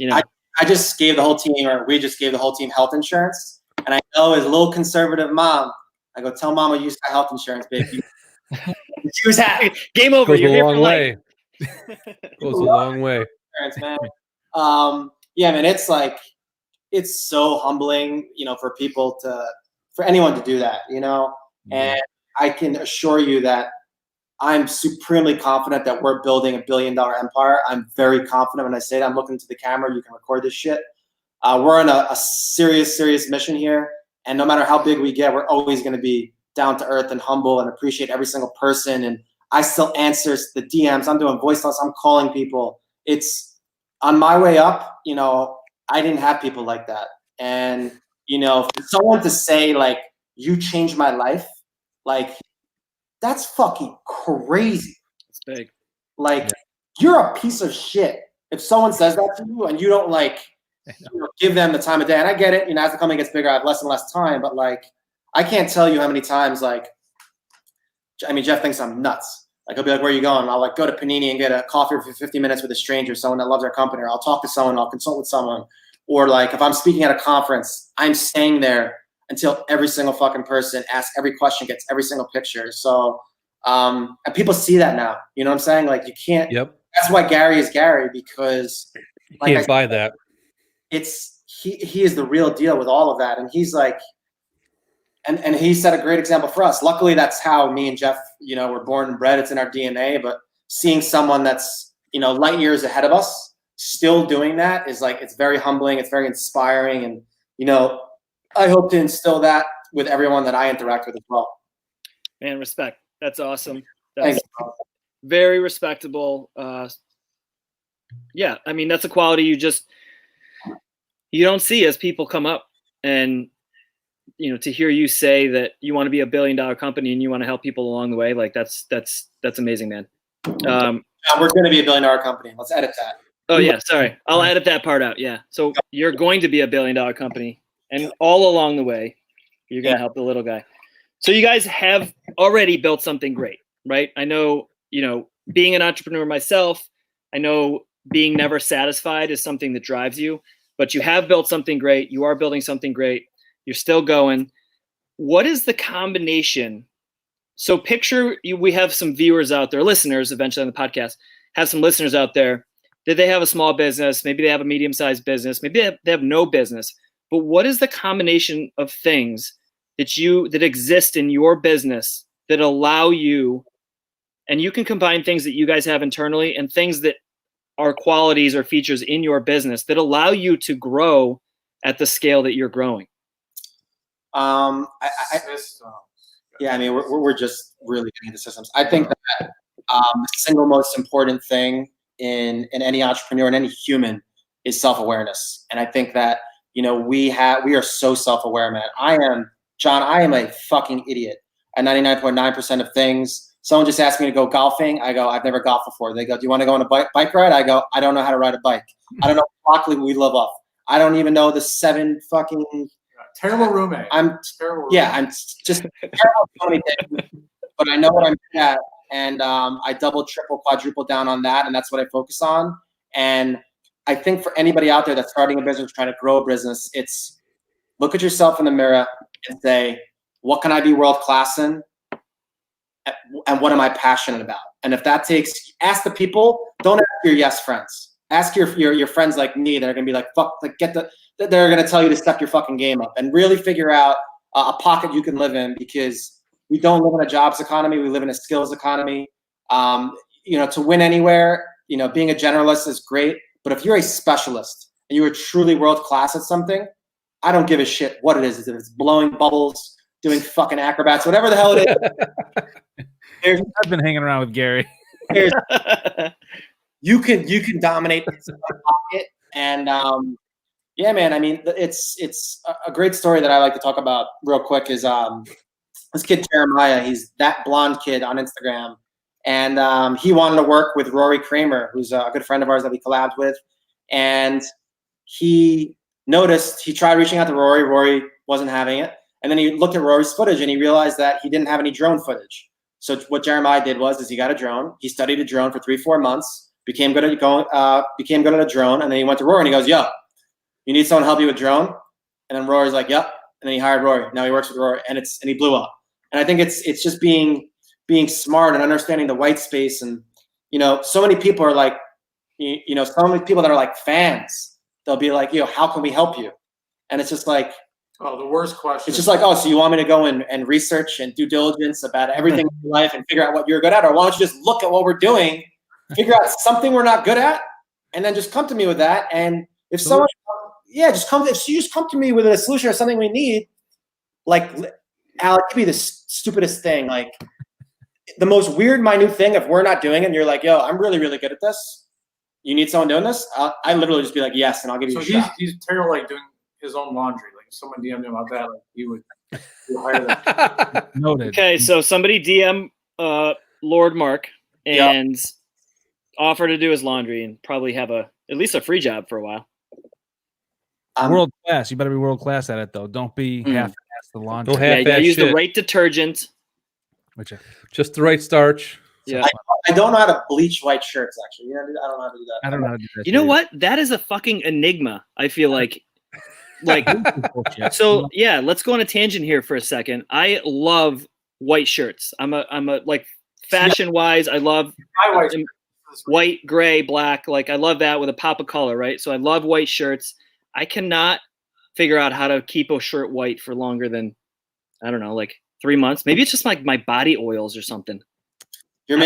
I just gave the whole team, or we just gave the whole team health insurance. And I know as a little conservative mom, I go, tell mama you use my health insurance, baby. She was happy. Game over. Goes You're a here long for life. way. Goes a long way. Man. Yeah, man, it's like, it's so humbling, for people for anyone to do that, and I can assure you that I'm supremely confident that we're building $1 billion empire. I'm very confident when I say that. I'm looking into the camera. You can record this shit. We're on a serious mission here. And no matter how big we get, we're always going to be down to earth and humble and appreciate every single person. And I still answer the DMs. I'm doing voice notes. I'm calling people. It's on my way up, I didn't have people like that. And, for someone to say like, you changed my life, like, that's fucking crazy. It's big. Like, you're a piece of shit if someone says that to you and you don't give them the time of day. And I get it, as the company gets bigger, I have less and less time. But like, I can't tell you how many times Jeff thinks I'm nuts. Like, he'll be like, where are you going? And I'll go to Panini and get a coffee for 50 minutes with a stranger, someone that loves our company, or I'll talk to someone, I'll consult with someone. Or if I'm speaking at a conference, I'm staying there until every single fucking person asks every question, gets every single picture. So, and people see that now, you know what I'm saying? Like, you can't, that's why Gary is Gary, because Can't buy that. He is the real deal with all of that. And he's like, and he set a great example for us. Luckily, that's how me and Jeff, were born and bred. It's in our DNA, but seeing someone that's, light years ahead of us still doing that is it's very humbling. It's very inspiring. And, I hope to instill that with everyone that I interact with as well. Man, respect. That's awesome. That's Thanks. very respectable. Yeah, I mean, that's a quality you don't see as people come up. And, to hear you say that you want to be $1 billion company and you want to help people along the way, like that's amazing, man. We're going to be $1 billion company. Let's edit that. Oh yeah, sorry. I'll edit that part out. Yeah. So you're going to be $1 billion company, and all along the way, you're going to help the little guy. So you guys have already built something great, right? I know, being an entrepreneur myself, I know being never satisfied is something that drives you, but you have built something great. You are building something great. You're still going. What is the combination? So picture we have some viewers out there, listeners eventually on the podcast, have some listeners out there that they have a small business. Maybe they have a medium-sized business. Maybe they have no business. But what is the combination of things that exist in your business that allow you, and you can combine things that you guys have internally and things that are qualities or features in your business that allow you to grow at the scale that you're growing? Yeah, I mean, we're just really getting into systems. I think that the single most important thing in any entrepreneur and any human is self-awareness. And I think that, you know, we are so self-aware, man. John, I am a fucking idiot at 99.9% of things. Someone just asked me to go golfing. I go, I've never golfed before. They go, do you want to go on a bike ride? I go, I don't know how to ride a bike. I don't know broccoli we live off. I don't even know the 7 fucking terrible roommate. I'm terrible. Yeah, I'm just terrible at so many things, but I know what I'm good at, and I double, triple, quadruple down on that, and that's what I focus on. And I think for anybody out there that's starting a business, trying to grow a business, it's look at yourself in the mirror and say, what can I be world class in, and what am I passionate about? And if that takes, ask the people. Don't ask your yes friends. Ask your friends like me that are gonna be like, fuck, like they're gonna tell you to step your fucking game up and really figure out a pocket you can live in, because we don't live in a jobs economy. We live in a skills economy. You know, to win anywhere, you know, being a generalist is great, but if you're a specialist and you are truly world class at something, I don't give a shit what it is. If it's blowing bubbles, doing fucking acrobats, whatever the hell it is. I've been hanging around with Gary. You can dominate this pocket. And yeah, man, I mean, it's a great story that I like to talk about real quick is this kid Jeremiah. He's that blonde kid on Instagram, and he wanted to work with Rory Kramer, who's a good friend of ours that we collabed with. And he noticed, he tried reaching out to Rory. Rory wasn't having it. And then he looked at Rory's footage and he realized that he didn't have any drone footage. So what Jeremiah did was he got a drone. He studied a drone for 3-4 months, became good at a drone. And then he went to Rory and he goes, yo, you need someone to help you with drone? And then Rory's like, yep. And then he hired Rory. Now he works with Rory, and he blew up. And I think it's just being smart and understanding the white space. And, you know, so many people are like, you know, so many people that are like fans, they'll be like, yo, how can we help you? And it's just like, oh, the worst question. It's just like, oh, so you want me to go and research and due diligence about everything in your life and figure out what you're good at? Or why don't you just look at what we're doing, figure out something we're not good at, and then just come to me with that. And if someone, if you just come to me with a solution or something we need, like, Al, it could be the stupidest thing. Like, the most weird, minute thing, if we're not doing it and you're like, yo, I'm really, really good at this. You need someone doing this? I literally just be like, yes, and I'll give you a shot. He's terrible like doing his own laundry. Like, if someone DM'd him about that, like, he would hire them. Noted. Okay, so somebody DM Lord Mark and offer to do his laundry and probably have at least a free job for a while. World class. You better be world class at it, though. Don't be half-assed the laundry. Don't half-ass use shit. the right detergent. Just the right starch. Yeah. I don't know how to bleach white shirts, actually. You know, I don't know how to do that. I don't know how to do that. You know what? That is a fucking enigma, I feel like. So yeah, let's go on a tangent here for a second. I love white shirts. I'm a like fashion wise, I love white, gray, black. Like, I love that with a pop of color, right? So I love white shirts. I cannot figure out how to keep a shirt white for longer than, I don't know, like 3 months. Maybe it's just like my body oils or something. You're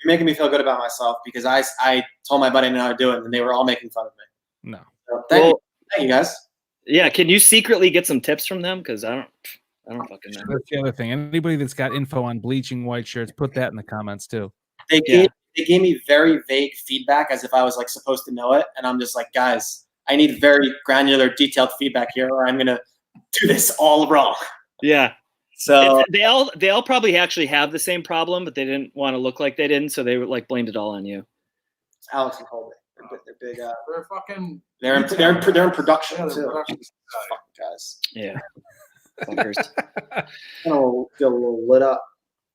making me feel good about myself, because I told my buddy I didn't know how to do it, and they were all making fun of me. No. So thank you guys. Yeah, can you secretly get some tips from them? Because I don't fucking know. That's the other thing. Anybody that's got info on bleaching white shirts, put that in the comments too. They gave me very vague feedback, as if I was like supposed to know it, and I'm just like, guys, I need very granular, detailed feedback here, or I'm gonna do this all wrong. Yeah. So they all probably actually have the same problem, but they didn't want to look like they didn't, so they were like blamed it all on you. Alex and Colby, they're big. They're fucking. They're in production too. Production. Fucking guys. Yeah. Fuckers. I'm gonna feel a little lit up.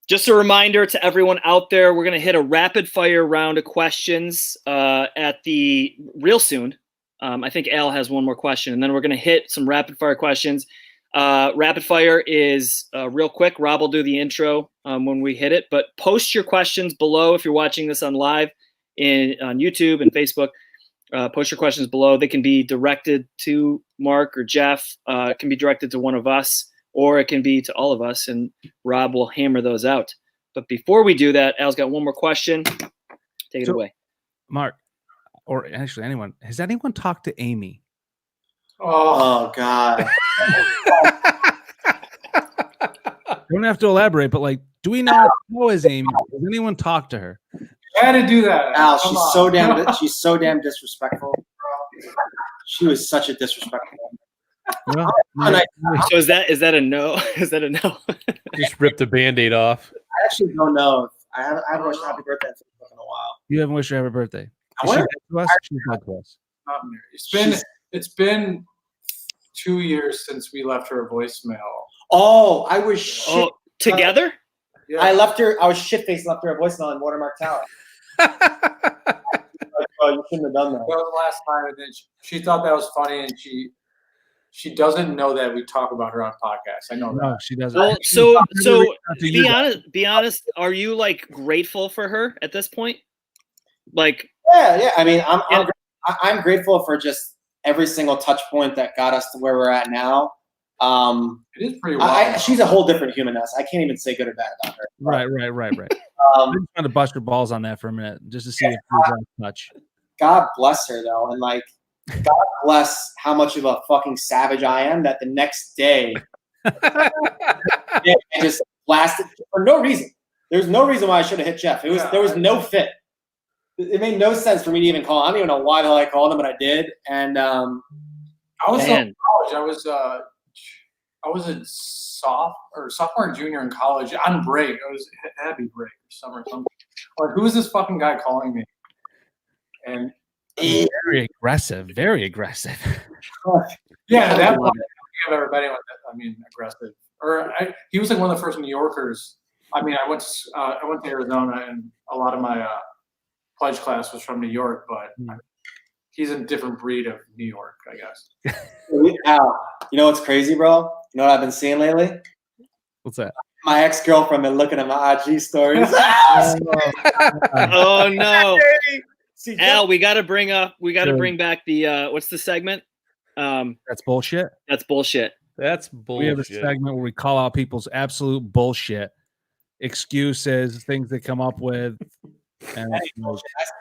Just a reminder to everyone out there, we're going to hit a rapid fire round of questions at the real soon. I think Al has one more question, and then we're going to hit some rapid fire questions. Rapid fire is real quick. Rob will do the intro when we hit it, but post your questions below if you're watching this on live on YouTube and Facebook. Post your questions below. They can be directed to Mark or Jeff. It can be directed to one of us, or it can be to all of us, and Rob will hammer those out. But before we do that, Al's got one more question. Take it away. Mark, or actually anyone, has anyone talked to Amy? Oh God. You don't have to elaborate, but like, do we know how is Amy? Has anyone talked to her? I had to do that. Al, she's so damn disrespectful. She was such a disrespectful. Well, So is that a no? Is that a no? Just ripped the Band-Aid off. I actually don't know. I haven't wished her happy birthday in a while. you haven't wished her happy birthday. I wonder- She's not to us. It's been 2 years since we left her a voicemail. Oh, I was shit. Oh, together? Yeah. I was shit-faced, left her a voicemail in Watermark Tower. Like, bro, you shouldn't have done that. That was the last time, and then she thought that was funny, and she doesn't know that we talk about her on podcasts. I know that. No, she doesn't. Well, so be honest. Are you like grateful for her at this point? Like, Yeah. I mean, I'm grateful for just every single touch point that got us to where we're at now. It is pretty wild. She's a whole different human. I can't even say good or bad about her. Right. I'm just trying to bust your balls on that for a minute, just to see if you got a touch. God bless her though, and like, God bless how much of a fucking savage I am that the next day I just blasted for no reason. There's no reason why I should have hit Jeff. There was no fit. It made no sense for me to even call. I don't even know why the hell I called him, but I did. And I was in college. I was a sophomore, junior in college on break. It was heavy break or summer or something. Like, who is this fucking guy calling me? And Very aggressive. yeah, that one. I don't think I've ever met anyone that, I mean, aggressive. He was like one of the first New Yorkers. I mean, I went to Arizona, and a lot of my pledge class was from New York, but he's a different breed of New York, I guess. Al, you know what's crazy, bro? You know what I've been seeing lately? What's that? My ex-girlfriend been looking at my IG stories. oh no, See, Al, we got to bring back the what's the segment? That's bullshit. That's bullshit. That's bullshit. We have a segment where we call out people's absolute bullshit, excuses, things they come up with. And I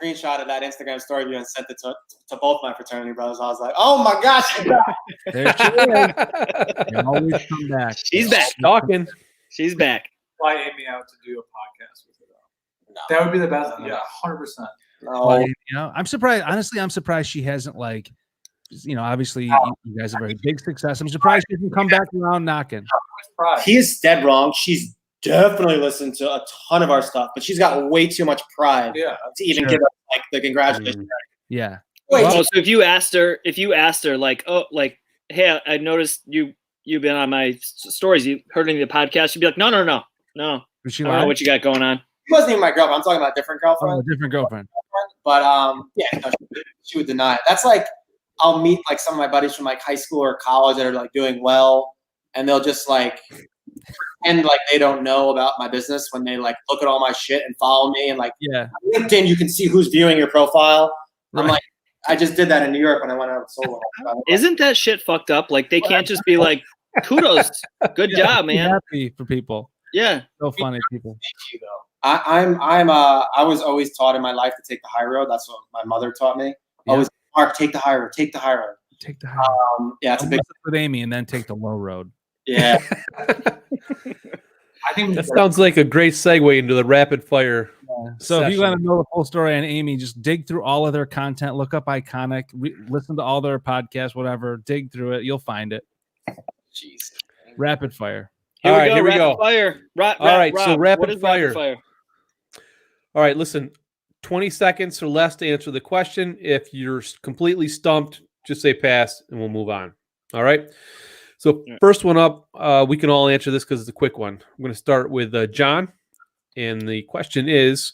screenshotted that Instagram story of you and sent it to both my fraternity brothers. I was like, oh my gosh. there she is. You always come back. She's back. Talking. She's back. Fly Amy out to do a podcast with her. No. That would be the best. Yeah, 100%. No. You know, I'm surprised. Honestly, I'm surprised she hasn't, like, you know, obviously you guys are very big success. I'm surprised she hasn't come back around knocking. He is dead wrong. She's definitely listened to a ton of our stuff, but she's got way too much pride to even give us like the congratulations. Yeah. Wait, so if you asked her like, oh, like, hey, I noticed you've been on my stories. You heard any of the podcast? She'd be like, no. Was she I don't know what you got going on. She wasn't even my girlfriend. I'm talking about a different girlfriend. Oh, a different girlfriend. But yeah, no, she would deny it. That's like, I'll meet like some of my buddies from like high school or college that are like doing well, and they'll just like pretend like they don't know about my business when they like look at all my shit and follow me and like Yeah. on LinkedIn you can see who's viewing your profile. I'm like, I just did that in New York when I went out solo. Isn't that shit fucked up? Like they can't just be like, kudos, good job, man. Happy for people. Yeah. So funny people. Thank you though. I was always taught in my life to take the high road. That's what my mother taught me. Yeah. Always, Mark, take the high road. Take the high road. Take the high road. Yeah, it's a big. With Amy, and then take the low road. Yeah. I think That sounds like a great segue into the rapid fire. So if you session. want to know the full story on Amy, just dig through all of their content, look up Ikonick, listen to all their podcasts, whatever, dig through it, you'll find it. Jeez. Rapid fire. All right, here we go. Fire. All right, so Rob, rapid what is fire. Rapid fire. All right, listen, 20 seconds or less to answer the question. If you're completely stumped, just say pass and we'll move on. All right. So first one up, we can all answer this because it's a quick one. I'm going to start with John. And the question is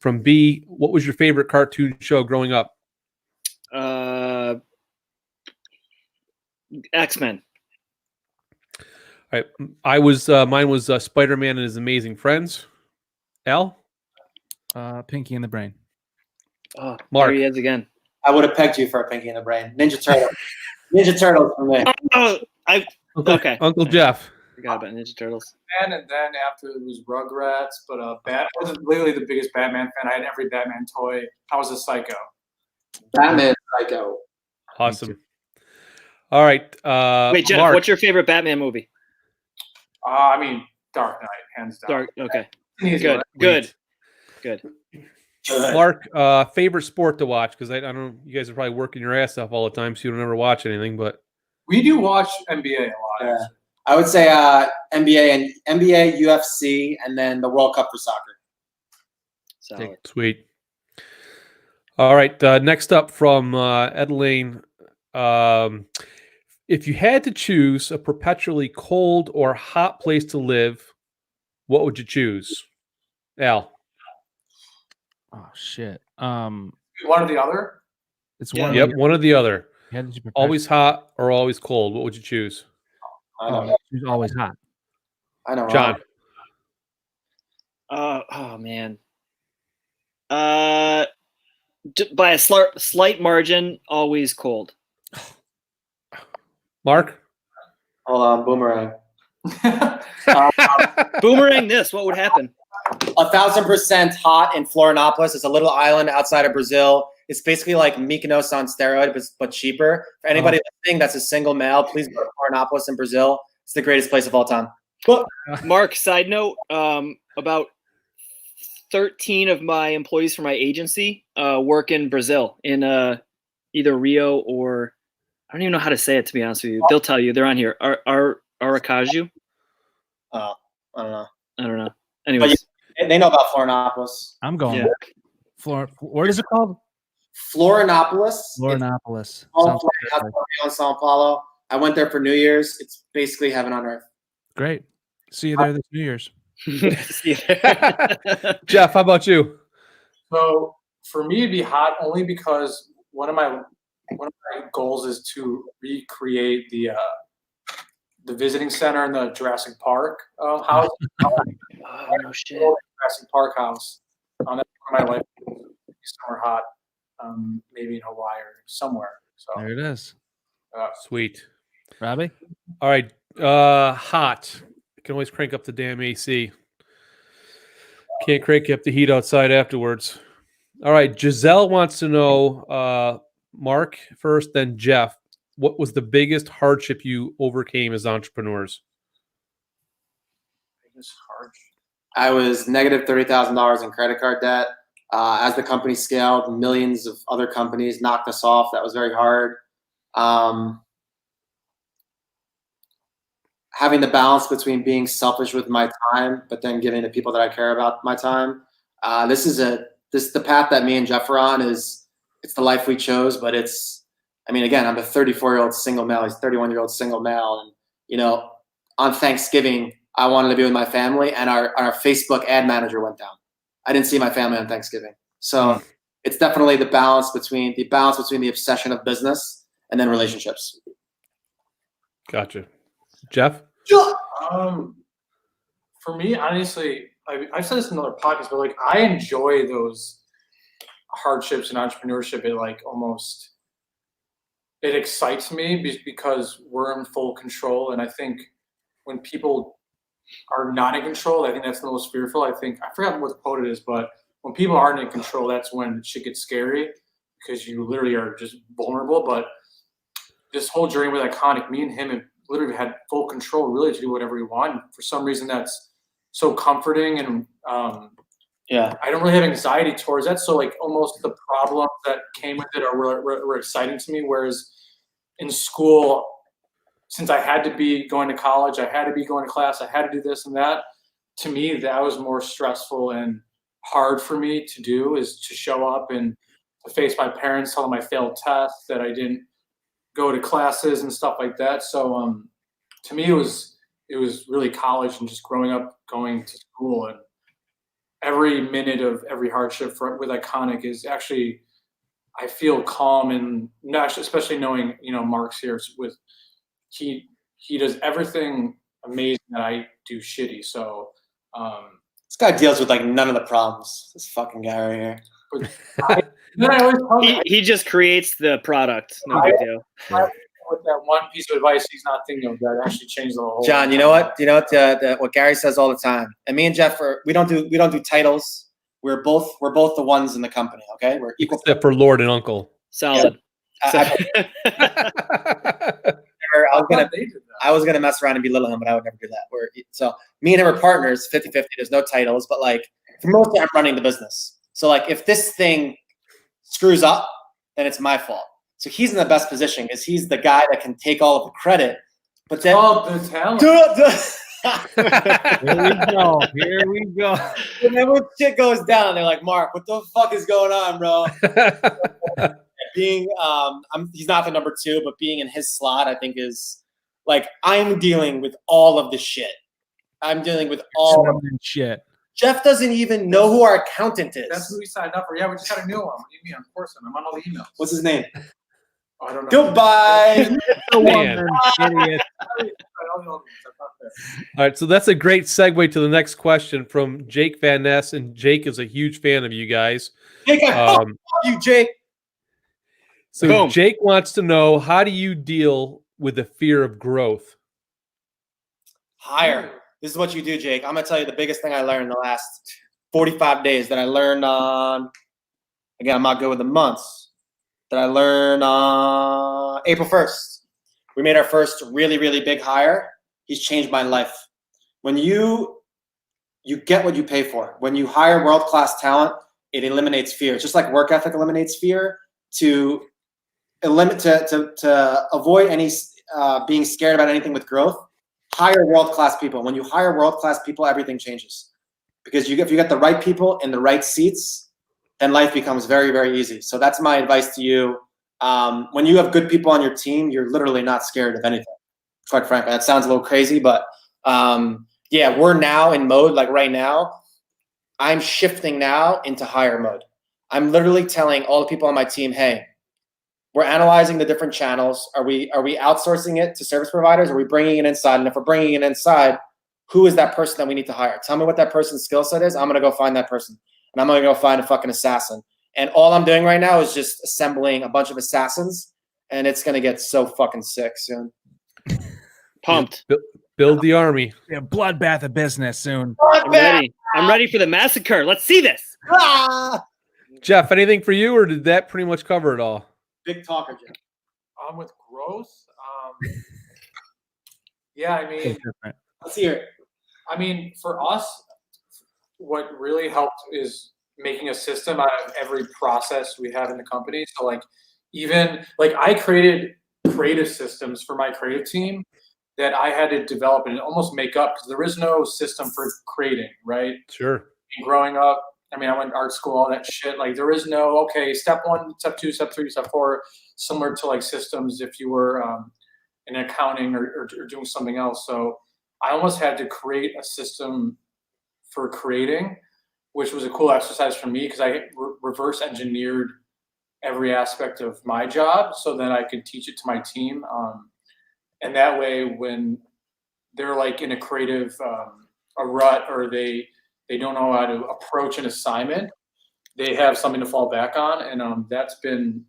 from B, what was your favorite cartoon show growing up? X-Men. All right. Mine was Spider-Man and His Amazing Friends. Al? Pinky in the Brain. Oh, Mark. there he is again. I would have pegged you for a Pinky in the Brain. Ninja Turtle. Ninja Turtles for me. Oh, okay. Uncle Jeff. Forgot about Ninja Turtles. And then after it was Rugrats, but I was literally the biggest Batman fan. I had every Batman toy. I was a psycho. Batman Psycho. Awesome. All right. Wait, Jeff, Mark. what's your favorite Batman movie? I mean, Dark Knight, hands down. Dark. Okay. Easy one. Good. Good. Mark, favorite sport to watch? Because I don't know, you guys are probably working your ass off all the time, so you don't ever watch anything. But We do watch NBA a lot. Yeah. I would say NBA, UFC, and then the World Cup for soccer. Solid. sweet. All right. Next up from Ed Lane. If you had to choose a perpetually cold or hot place to live, what would you choose? Al. Oh shit. One or the other? It's Yeah. one. Yep, one or the other. Always Always hot or always cold? What would you choose? I know. She's always hot. I know. John. Oh man. By a slight margin, always cold. Mark? Hold on, Boomerang. Boomerang this, what would happen? 1,000% hot in Florianopolis. It's a little island outside of Brazil. It's basically like Mykonos on steroid, but cheaper. For anybody listening that's a single male, please go to Florianopolis in Brazil. It's the greatest place of all time. Mark, side note, about 13 of my employees for my agency work in Brazil, in either Rio or, I don't even know how to say it, to be honest with you. They'll tell you. They're on here. Aracaju? I don't know. I don't know. Anyways. They know about Florianopolis. I'm going. Yeah. What is it called? Florianopolis. Florianopolis. It's in Sao Paulo. I went there for New Year's. It's basically heaven on earth. Great. See you there this New Year's. Jeff, how about you? So for me, it'd be hot only because one of my goals is to recreate the visiting center in the Jurassic Park house. Oh, no shit. Jurassic Park house. That's one of my life somewhere hot, maybe in Hawaii or somewhere. So There it is. Sweet. Robbie? All right. Hot. You can always crank up the damn AC. Can't crank up the heat outside afterwards. All right. Giselle wants to know, Mark first, then Jeff. What was the biggest hardship you overcame as entrepreneurs? biggest hardship. I was negative $30,000 in credit card debt. As the company scaled, millions of other companies knocked us off. That was very hard. Having the balance between being selfish with my time, but then giving the people that I care about my time. This is the path that me and Jeff are on. It's the life we chose, but again, I'm a 34-year-old single male. He's a 31-year-old single male. And, on Thanksgiving, I wanted to be with my family, and our Facebook ad manager went down. I didn't see my family on Thanksgiving. So it's definitely the balance between the obsession of business and then relationships. Gotcha. Jeff? For me, honestly, I've said this in other podcasts, but I enjoy those hardships in entrepreneurship. It excites me because we're in full control. And I think when people are not in control, I think that's the most fearful. I forgot what the quote it is, but when people aren't in control, that's when shit gets scary because you literally are just vulnerable. But this whole journey with Ikonick, me and him have literally had full control really to do whatever we want. For some reason, that's so comforting. And I don't really have anxiety towards that. So almost the problems that came with it were exciting to me. Whereas in school, since I had to be going to college, I had to be going to class, I had to do this and that. To me, that was more stressful and hard for me to do, is to show up and to face my parents, tell them I failed tests, that I didn't go to classes and stuff like that. So to me, it was really college and just growing up, going to school. And every minute of every hardship with Ikonick is actually, I feel calm, and especially knowing, Mark's here with, he does everything amazing that I do shitty. So this guy deals with like none of the problems. This fucking guy right here. then I always tell him, He just creates the product. No big deal. with that one piece of advice he's not thinking of that actually changed the whole. John, you know what? What Gary says all the time. And me and Jeff we don't do titles. We're both the ones in the company. Okay, we're equal. Except for Lord and Uncle. Solid. I was gonna mess around and belittle him, but I would never do that. So me and him are partners, 50-50. There's no titles, but like for most, I'm running the business. So like if this thing screws up, then it's my fault. So he's in the best position because he's the guy that can take all of the credit. But then the talent. Here we go. And then when shit goes down, they're like, Mark, what the fuck is going on, bro? He's not the number 2, but being in his slot, I think is like, I'm dealing with all of the shit. I'm dealing with all of the shit. Jeff doesn't even know who our accountant is. That's who we signed up for. Yeah, we just got a new one. What do you mean? Of course, I'm on all the emails. What's his name? Oh, I don't know. Goodbye. Man. Idiot. All right, so that's a great segue to the next question from Jake Van Ness, and Jake is a huge fan of you guys. Jake, I love you, Jake. So Boom. Jake wants to know, how do you deal with the fear of growth? Hire. This is what you do, Jake. I'm going to tell you the biggest thing I learned in the last 45 days that I learned on, again, I'm not good with the months, that I learned on April 1st. We made our first really, really big hire. He's changed my life. When you get what you pay for. When you hire world-class talent, it eliminates fear. It's just like work ethic eliminates fear. To avoid any being scared about anything with growth, hire world-class people. When you hire world-class people, everything changes. Because if you get the right people in the right seats, then life becomes very, very easy. So that's my advice to you. When you have good people on your team, you're literally not scared of anything. Quite frankly, that sounds a little crazy, but yeah, we're now in mode, like right now, I'm shifting now into hire mode. I'm literally telling all the people on my team, hey, we're analyzing the different channels. Are we outsourcing it to service providers? Are we bringing it inside? And if we're bringing it inside, who is that person that we need to hire? Tell me what that person's skill set is. I'm going to go find that person. And I'm going to go find a fucking assassin. And all I'm doing right now is just assembling a bunch of assassins. And it's going to get so fucking sick soon. Pumped. Build the army. Yeah, bloodbath of business soon. I'm ready. I'm ready for the massacre. Let's see this. Ah! Jeff, anything for you, or did that pretty much cover it all? Big talker, Jim. With growth, yeah, I mean, Let's hear it. I mean, for us, what really helped is making a system out of every process we have in the company. So like, even like I created creative systems for my creative team that I had to develop and almost make up, because there is no system for creating, right? Sure. And growing up, I mean, I went to art school, all that shit. Like, there is no, okay, step 1, step 2, step 3, step 4, similar to like systems if you were in accounting or doing something else. So I almost had to create a system for creating, which was a cool exercise for me, because I reverse engineered every aspect of my job so that I could teach it to my team. And that way, when they're like in a creative a rut, or they don't know how to approach an assignment, they have something to fall back on. And that's been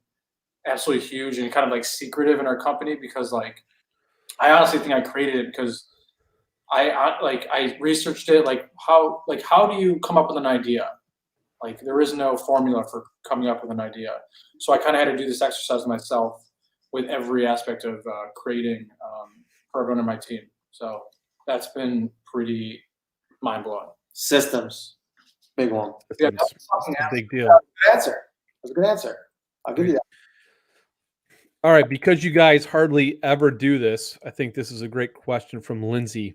absolutely huge and kind of like secretive in our company, because like, I honestly think I created it because I researched it. Like how do you come up with an idea? Like, there is no formula for coming up with an idea. So I kind of had to do this exercise myself with every aspect of creating for everyone on my team. So that's been pretty mind blowing. Systems. Big one. Yeah, That's a big deal. Good answer. That's a good answer. I'll give you that. All right, because you guys hardly ever do this, I think this is a great question from Lindsay.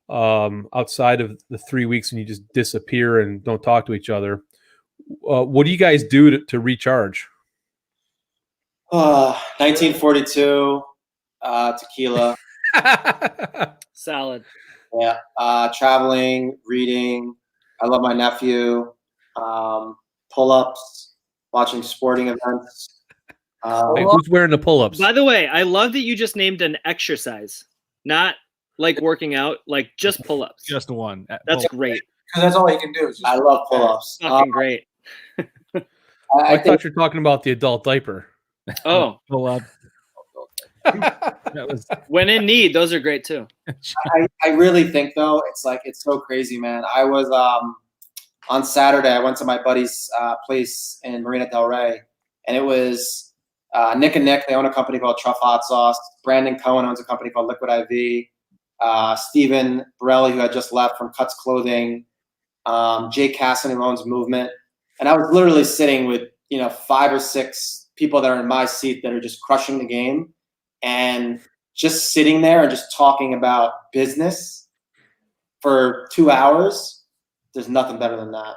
Outside of the 3 weeks when you just disappear and don't talk to each other, what do you guys do to recharge? 1942, tequila. Solid. Yeah. Traveling, reading, I love my nephew. Pull-ups, watching sporting events. Hey, who's wearing the pull-ups? By the way, I love that you just named an exercise, not like working out, like just pull-ups. Just one. That's great. Because that's all you can do. Is just I love pull-ups. Fucking great. I think thought you were talking about the adult diaper. Oh, pull up. That was when in need, those are great too. I really think though, it's so crazy, man. I was on Saturday, I went to my buddy's place in Marina Del Rey, and it was Nick and Nick. They own a company called Truff Hot Sauce. Brandon Cohen owns a company called Liquid IV. Stephen Borelli, who had just left from Cuts Clothing. Jake Casson, who owns Movement. And I was literally sitting with 5 or 6 people that are in my seat that are just crushing the game, and just sitting there and just talking about business for 2 hours. There's nothing better than that.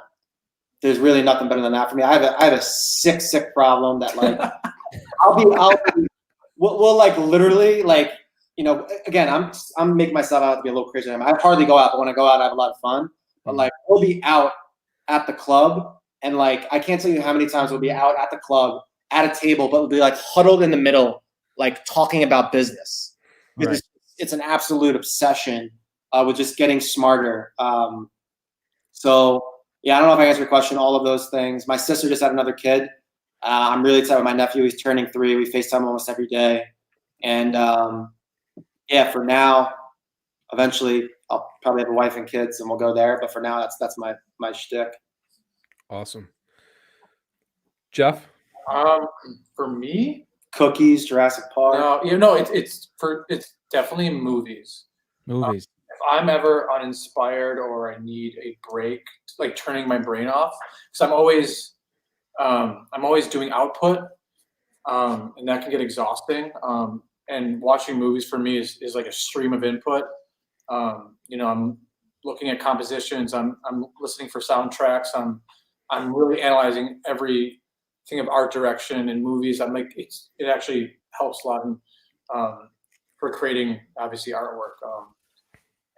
There's really nothing better than that for me. I have a sick problem that like we'll like literally like, again, I'm making myself out to be a little crazy. I hardly go out, but when I go out, I have a lot of fun. But like we'll be out at the club, and like I can't tell you how many times we'll be out at the club at a table, but we'll be like huddled in the middle, like talking about business. Right. It's an absolute obsession with just getting smarter. So yeah, I don't know if I answered your question. All of those things. My sister just had another kid. I'm really excited with my nephew. He's turning 3. We FaceTime almost every day. And yeah, for now, eventually I'll probably have a wife and kids, and we'll go there. But for now, that's my shtick. Awesome. Jeff? For me, Cookies, Jurassic Park. no, it's definitely movies. movies. If I'm ever uninspired or I need a break, like turning my brain off, because I'm always doing output, and that can get exhausting. And watching movies for me is like a stream of input. I'm looking at compositions. I'm listening for soundtracks. I'm really analyzing everything of art direction in movies. I'm like, it actually helps a lot for creating obviously artwork.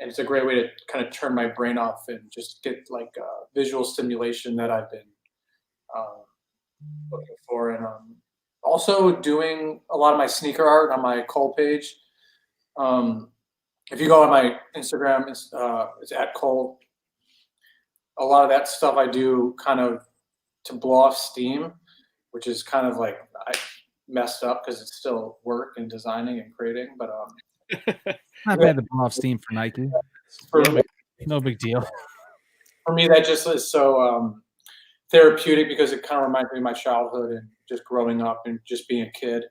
And it's a great way to kind of turn my brain off and just get like visual stimulation that I've been looking for. And also doing a lot of my sneaker art on my Cole page. If you go on my Instagram, it's at Cole. A lot of that stuff I do kind of to blow off steam, which is kind of like I messed up because it's still work and designing and creating. But Not bad to blow off steam for Nike. No big deal. for me, that just is so therapeutic because it kind of reminds me of my childhood and just growing up and just being a kid.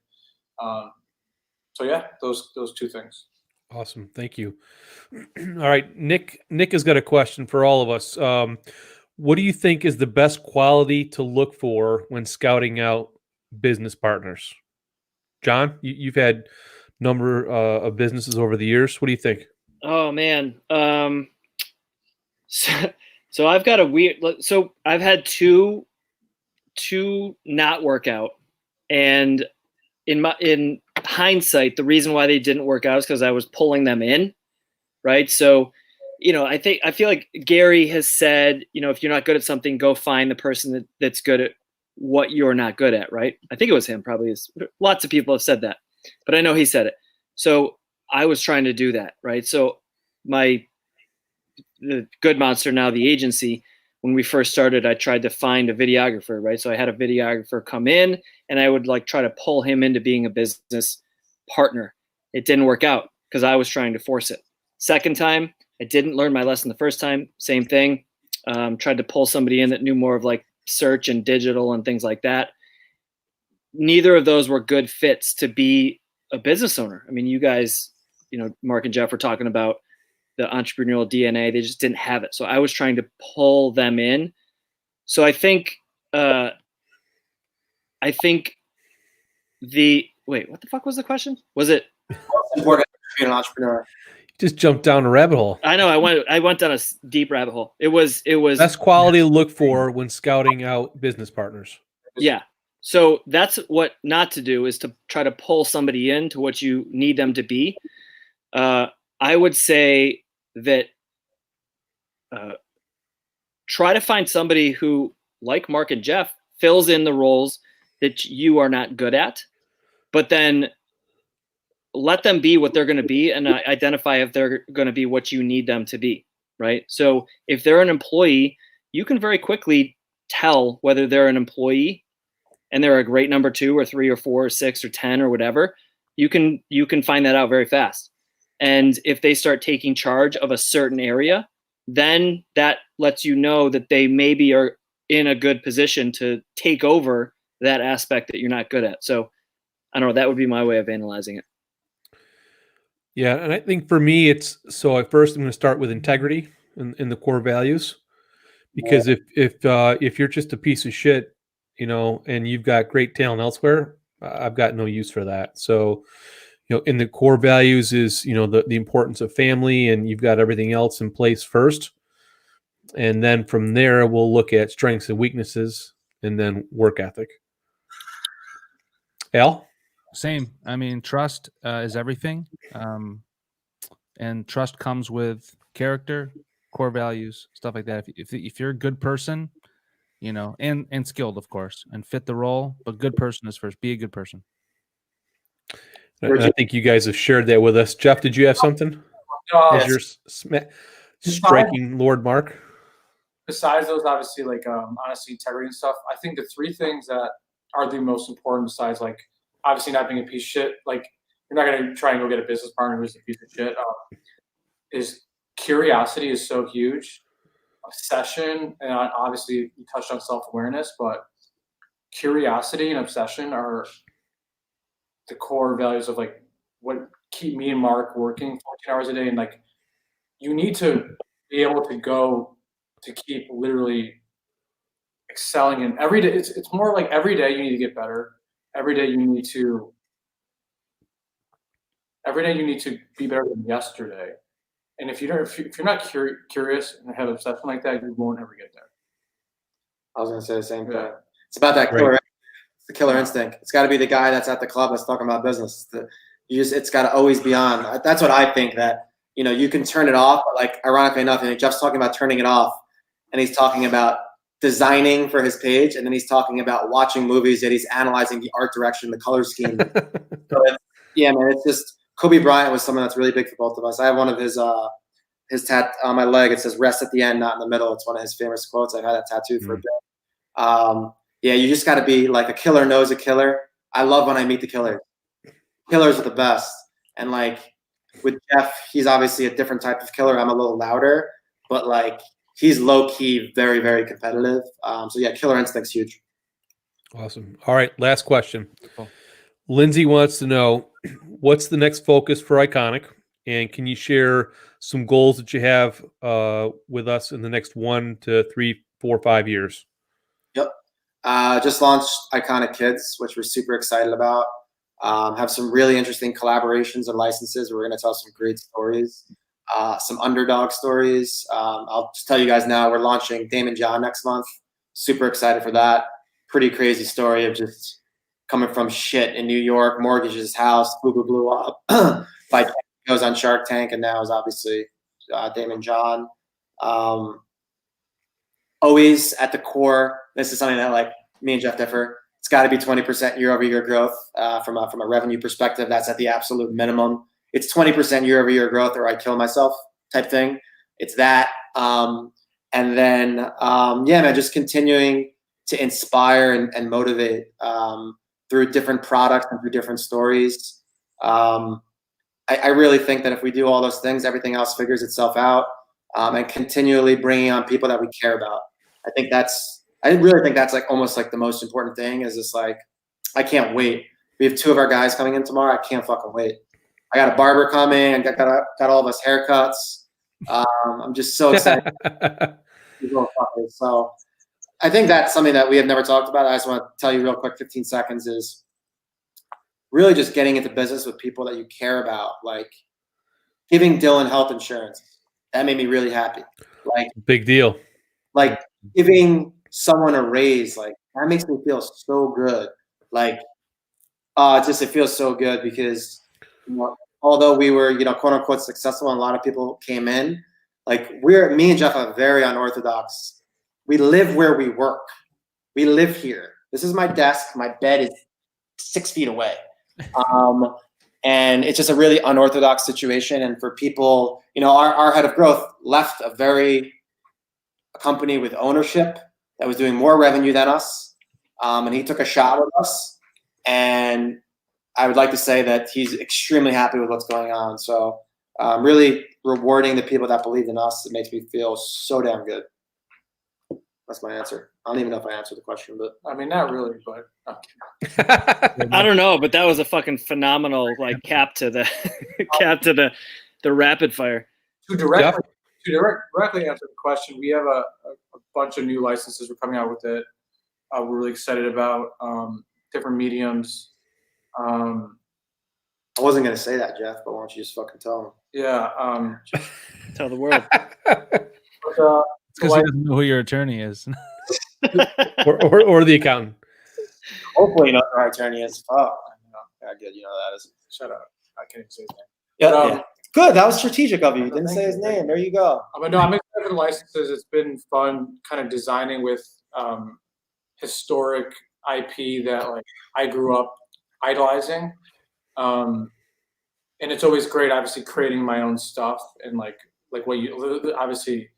So yeah, those 2 things. Awesome. Thank you. All right. Nick has got a question for all of us. What do you think is the best quality to look for when scouting out business partners? John, you've had a number of businesses over the years. What do you think? Oh man. So I've got a weird. So I've had two not work out, and in hindsight, the reason why they didn't work out is because I was pulling them in, right? So, I feel like Gary has said, if you're not good at something, go find the person that's good at what you're not good at, right? I think it was him, probably. Lots of people have said that, but I know he said it. So I was trying to do that, right? So the Good Monster, now the agency, when we first started, I tried to find a videographer, right? So I had a videographer come in, and I would like try to pull him into being a business partner. It didn't work out because I was trying to force it. Second time, I didn't learn my lesson the first time. Same thing. Tried to pull somebody in that knew more of like search and digital and things like that. Neither of those were good fits to be a business owner. I mean, you guys, Mark and Jeff were talking about the entrepreneurial DNA. They just didn't have it. So I was trying to pull them in. So I think wait, what the fuck was the question? Was it Important to be an entrepreneur. Just jumped down a rabbit hole. I know I went down a deep rabbit hole. It was Best quality to look for when scouting out business partners. Yeah. So that's what not to do, is to try to pull somebody into what you need them to be. I would say that try to find somebody who, like Mark and Jeff, fills in the roles that you are not good at, but then let them be what they're going to be and identify if they're going to be what you need them to be, right? So if they're an employee, you can very quickly tell whether they're an employee and they're a great number 2 or 3 or 4 or 6 or 10 or whatever. You can find that out very fast. And if they start taking charge of a certain area, then that lets you know that they maybe are in a good position to take over that aspect that you're not good at. So I don't know, that would be my way of analyzing it. Yeah, and I think for me, it's so at first I'm going to start with integrity in the core values, because if you're just a piece of shit, and you've got great talent elsewhere, I've got no use for that. So, in the core values is the importance of family, and you've got everything else in place first, and then from there we'll look at strengths and weaknesses, and then work ethic. Al? Same. I mean, trust is everything. And trust comes with character, core values, stuff like that. If you're a good person, and skilled, of course, and fit the role, but good person is first. Be a good person. And I think you guys have shared that with us. Jeff, did you have something? As you're striking Lord Mark? Besides those, obviously, like honesty, integrity, and stuff, I think the 3 things that are the most important, besides like obviously not being a piece of shit, like you're not going to try and go get a business partner who's a piece of shit, is curiosity is so huge. Obsession, and obviously you touched on self-awareness, but curiosity and obsession are the core values of like what keep me and Mark working 14 hours a day. And like, you need to be able to go to keep literally excelling in every day. It's more like every day you need to get better. Every day you need to be better than yesterday. And if you're not curious and have obsession like that, you won't ever get there. I was going to say the same thing. It's about that killer. Right. It's the killer instinct. It's got to be the guy that's at the club that's talking about business. It's got to always be on. That's what I think, that you can turn it off. But like, ironically enough, Jeff's talking about turning it off, and he's talking about designing for his page, and then he's talking about watching movies that he's analyzing the art direction, the color scheme. So it's just. Kobe Bryant was someone that's really big for both of us. I have one of his tat on my leg. It says "Rest at the end, not in the middle." It's one of his famous quotes. I've had that tattooed for a bit. You just got to be like, a killer knows a killer. I love when I meet the killers. Killers are the best. And like with Jeff, he's obviously a different type of killer. I'm a little louder, but like he's low key, very, very competitive. Killer instinct's huge. Awesome. All right, last question. Cool. Lindsay wants to know, what's the next focus for Ikonick, and can you share some goals that you have with us in the next 1 to 3, 4, 5 years? Yep. Just launched Ikonick Kids, which we're super excited about. Have some really interesting collaborations and licenses. We're going to tell some great stories, some underdog stories. I'll just tell you guys now, we're launching Damon John next month. Super excited for that. Pretty crazy story of just coming from shit in New York, mortgages his house, blew up. Goes on Shark Tank, and now is obviously Damon John. Always at the core, this is something that like me and Jeff differ. It's got to be 20% year-over-year growth from a revenue perspective. That's at the absolute minimum. It's 20% year-over-year growth, or I kill myself type thing. It's that, and then just continuing to inspire and motivate through different products and through different stories. I really think that if we do all those things, everything else figures itself out, and continually bringing on people that we care about. I really think that's like almost like the most important thing, is just like, I can't wait. We have 2 of our guys coming in tomorrow. I can't fucking wait. I got a barber coming. I got all of us haircuts. I'm just so excited. So I think that's something that we have never talked about. I just want to tell you real quick, 15 seconds, is really just getting into business with people that you care about, like giving Dylan health insurance. That made me really happy. Like, big deal. Like giving someone a raise, like that makes me feel so good. Like, it feels so good because, although we were, quote unquote successful and a lot of people came in, like me and Jeff have very unorthodox we live where we work. We live here. This is my desk. My bed is 6 feet away. And it's just a really unorthodox situation. And for people, you know, our head of growth left a company with ownership that was doing more revenue than us. And he took a shot with us. And I would like to say that he's extremely happy with what's going on. So really rewarding the people that believed in us. It makes me feel so damn good. That's my answer. I don't even know if I answered the question, but I mean, not really, but I don't know, but that was a fucking phenomenal like cap to the the rapid fire. to directly answer the question, we have a bunch of new licenses we're coming out with it. We're really excited about different mediums. I wasn't going to say that, Jeff, but why don't you just fucking tell him? Yeah. Tell the world. But, It's because he doesn't know who your attorney is. or the accountant. Hopefully, you know who our attorney is. Oh, yeah, good. You know that is. shut up. I can't even say his name. Yeah, Um, yeah. Good. That was strategic of you. You No, didn't thank say you. his name. There you go. But no, I'm excited for the licenses. It's been fun kind of designing with historic IP that like I grew up idolizing. And it's always great, obviously, creating my own stuff and like what you obviously,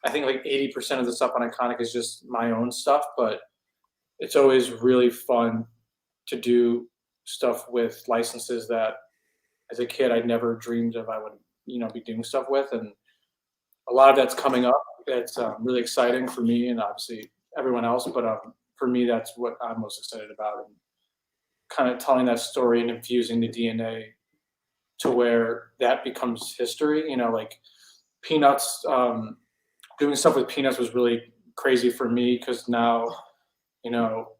I think like 80% of the stuff on Ikonick is just my own stuff, but it's always really fun to do stuff with licenses that as a kid I never dreamed of I would, you know, be doing stuff with, and a lot of that's coming up. It's really exciting for me and obviously everyone else, but for me that's what I'm most excited about, and kind of telling that story and infusing the DNA to where that becomes history. You know, like Peanuts, doing stuff with Peanuts was really crazy for me because now, you know,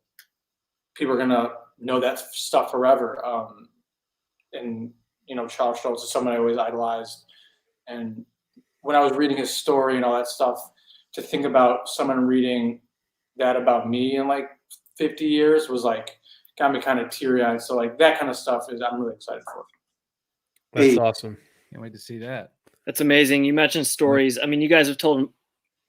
people are gonna know that stuff forever. And you know, Charles Schultz is someone I always idolized, and when I was reading his story and all that stuff, to think about someone reading that about me in like 50 years was like got me kind of teary-eyed. So like that kind of stuff is I'm really excited for. That's awesome. Can't wait to see that. That's amazing. You mentioned stories. I mean, you guys have told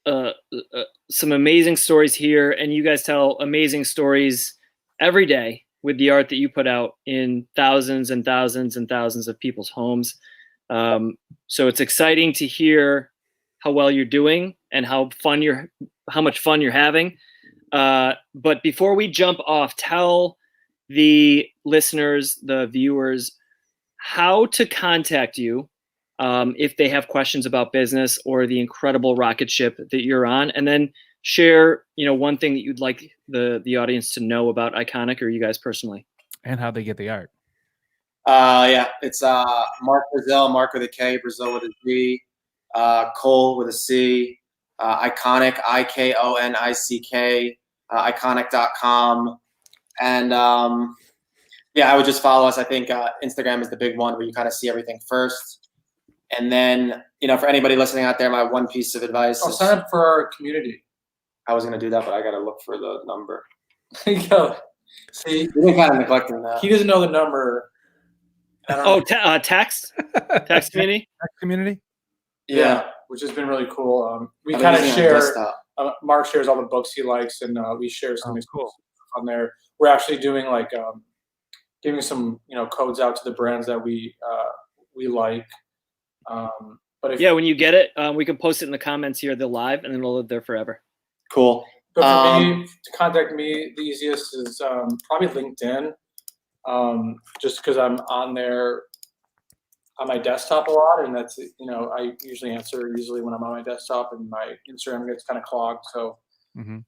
some amazing stories here, and you guys tell amazing stories every day with the art that you put out in thousands and thousands and thousands of people's homes. So it's exciting to hear how well you're doing and how much fun you're having. But before we jump off, tell the listeners, the viewers, how to contact you if they have questions about business or the incredible rocket ship that you're on, and then share, you know, one thing that you'd like the audience to know about Ikonick or you guys personally. And how they get the art. Yeah, it's Mark Brazil, Mark with a K, Brazil with a Z, Cole with a C, Ikonick, IKONICK, Ikonick.com. And yeah, I would just follow us. I think Instagram is the big one where you kind of see everything first. And then, you know, for anybody listening out there, my one piece of advice is Sign up for our community. I was going to do that, but I got to look for the number. There you go. See, We've been kind of neglecting that. he doesn't know the number. I don't know. Text community. Community. Yeah, which has been really cool. We I've been kind of using it on share. desktop. Mark shares all the books he likes, and we share some cool. on there. We're actually doing like giving some, you know, codes out to the brands that we like. But if, When you get it, we can post it in the comments here, the live, and then it'll live there forever. Cool. but for me, to contact me, the easiest is probably LinkedIn, just because I'm on there on my desktop a lot, and that's, you know, I usually answer when I'm on my desktop, and my Instagram gets kind of clogged. So, and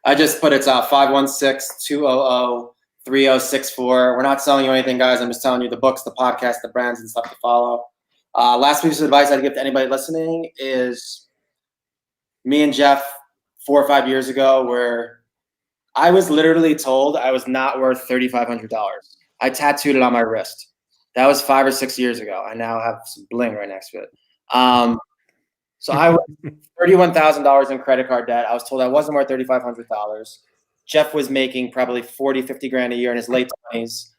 I just put it's 516-200-3064. We're not selling you anything, guys. I'm just telling you the books, the podcast, the brands, and stuff to follow. Last piece of advice I'd give to anybody listening is me and Jeff 4 or 5 years ago, where I was literally told I was not worth $3,500. I tattooed it on my wrist. That was 5 or 6 years ago. I now have some bling right next to it. So I was $31,000 in credit card debt. I was told I wasn't worth $3,500. Jeff was making probably 40, 50 grand a year in his late 20s.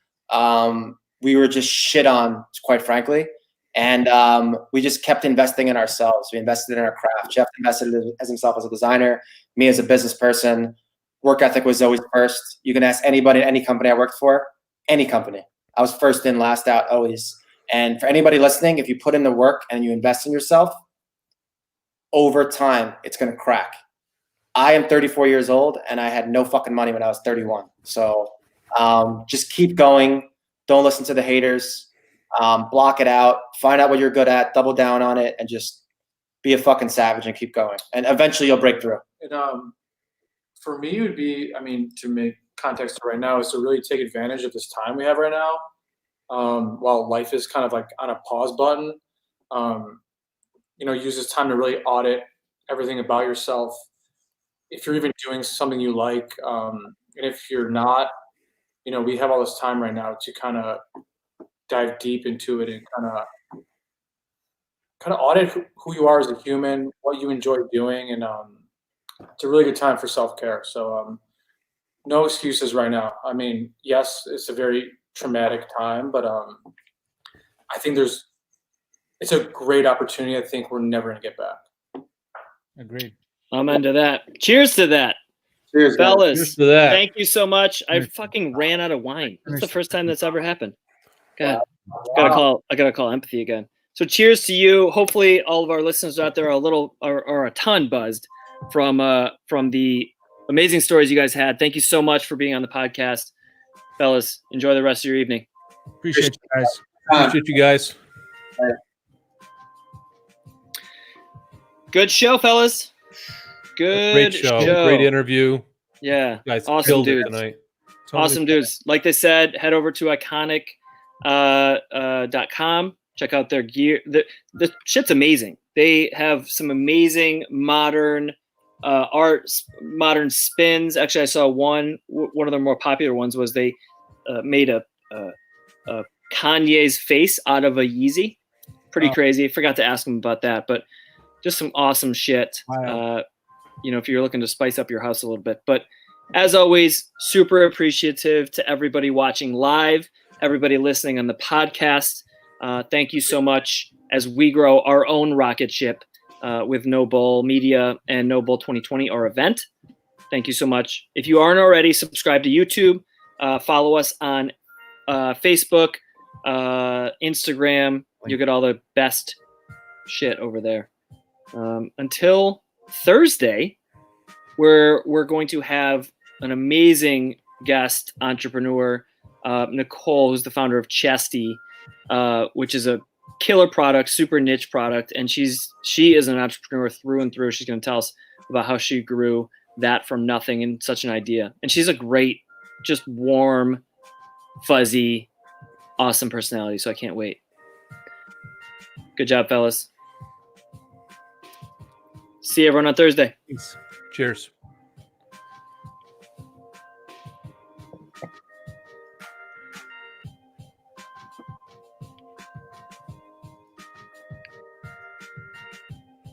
We were just shit on, quite frankly. And we just kept investing in ourselves. We invested in our craft. Jeff invested as himself as a designer, me as a business person. Work ethic was always first. You can ask anybody at any company I worked for, any company. I was first in, last out, always. And for anybody listening, if you put in the work and you invest in yourself, over time, it's going to crack. I am 34 years old, and I had no fucking money when I was 31. So just keep going. Don't listen to the haters. Block it out. Find out what you're good at. Double down on it, and just be a fucking savage and keep going. And eventually, you'll break through. And for me, it would be, to make context right now, is to really take advantage of this time we have right now. While life is kind of like on a pause button, use this time to really audit everything about yourself. If you're even doing something you like, and if you're not, we have all this time right now to kind of dive deep into it and kind of audit who you are as a human, what you enjoy doing, and it's a really good time for self-care. So no excuses right now. Yes, it's a very traumatic time, but I think it's a great opportunity. I think we're never going to get back. Agreed. Amen to that. Cheers to that. Cheers, fellas. Cheers to that. Thank you so much. I fucking ran out of wine. It's the first time that's ever happened. God, I gotta call Empathy again. So cheers to you. Hopefully all of our listeners out there are a ton buzzed from the amazing stories you guys had. Thank you so much for being on the podcast. Fellas, enjoy the rest of your evening. Appreciate you guys. Appreciate you guys. Good show, fellas. Great show. Great interview. Yeah. You guys awesome killed dudes. it tonight. Awesome dudes. Like they said, head over to Ikonick .com. Check out their gear. The shit's amazing. They have some amazing modern art, modern spins. Actually, I saw one of the more popular ones was they made a Kanye's face out of a Yeezy. Pretty crazy. Forgot to ask them about that, but just some awesome shit. Wow. If you're looking to spice up your house a little bit. But as always, super appreciative to everybody watching live, everybody listening on the podcast. Thank you so much as we grow our own rocket ship with NoBull Media and NoBull 2020, our event. Thank you so much. If you aren't already, subscribe to YouTube. Follow us on Facebook, Instagram. You'll get all the best shit over there. Until Thursday, where we're going to have an amazing guest entrepreneur, Nicole, who's the founder of Chesty, which is a killer product, super niche product, and she is an entrepreneur through and through. She's going to tell us about how she grew that from nothing and such an idea. And she's a great, just warm, fuzzy, awesome personality. So I can't wait. Good job, fellas. See everyone on Thursday. Peace. Cheers.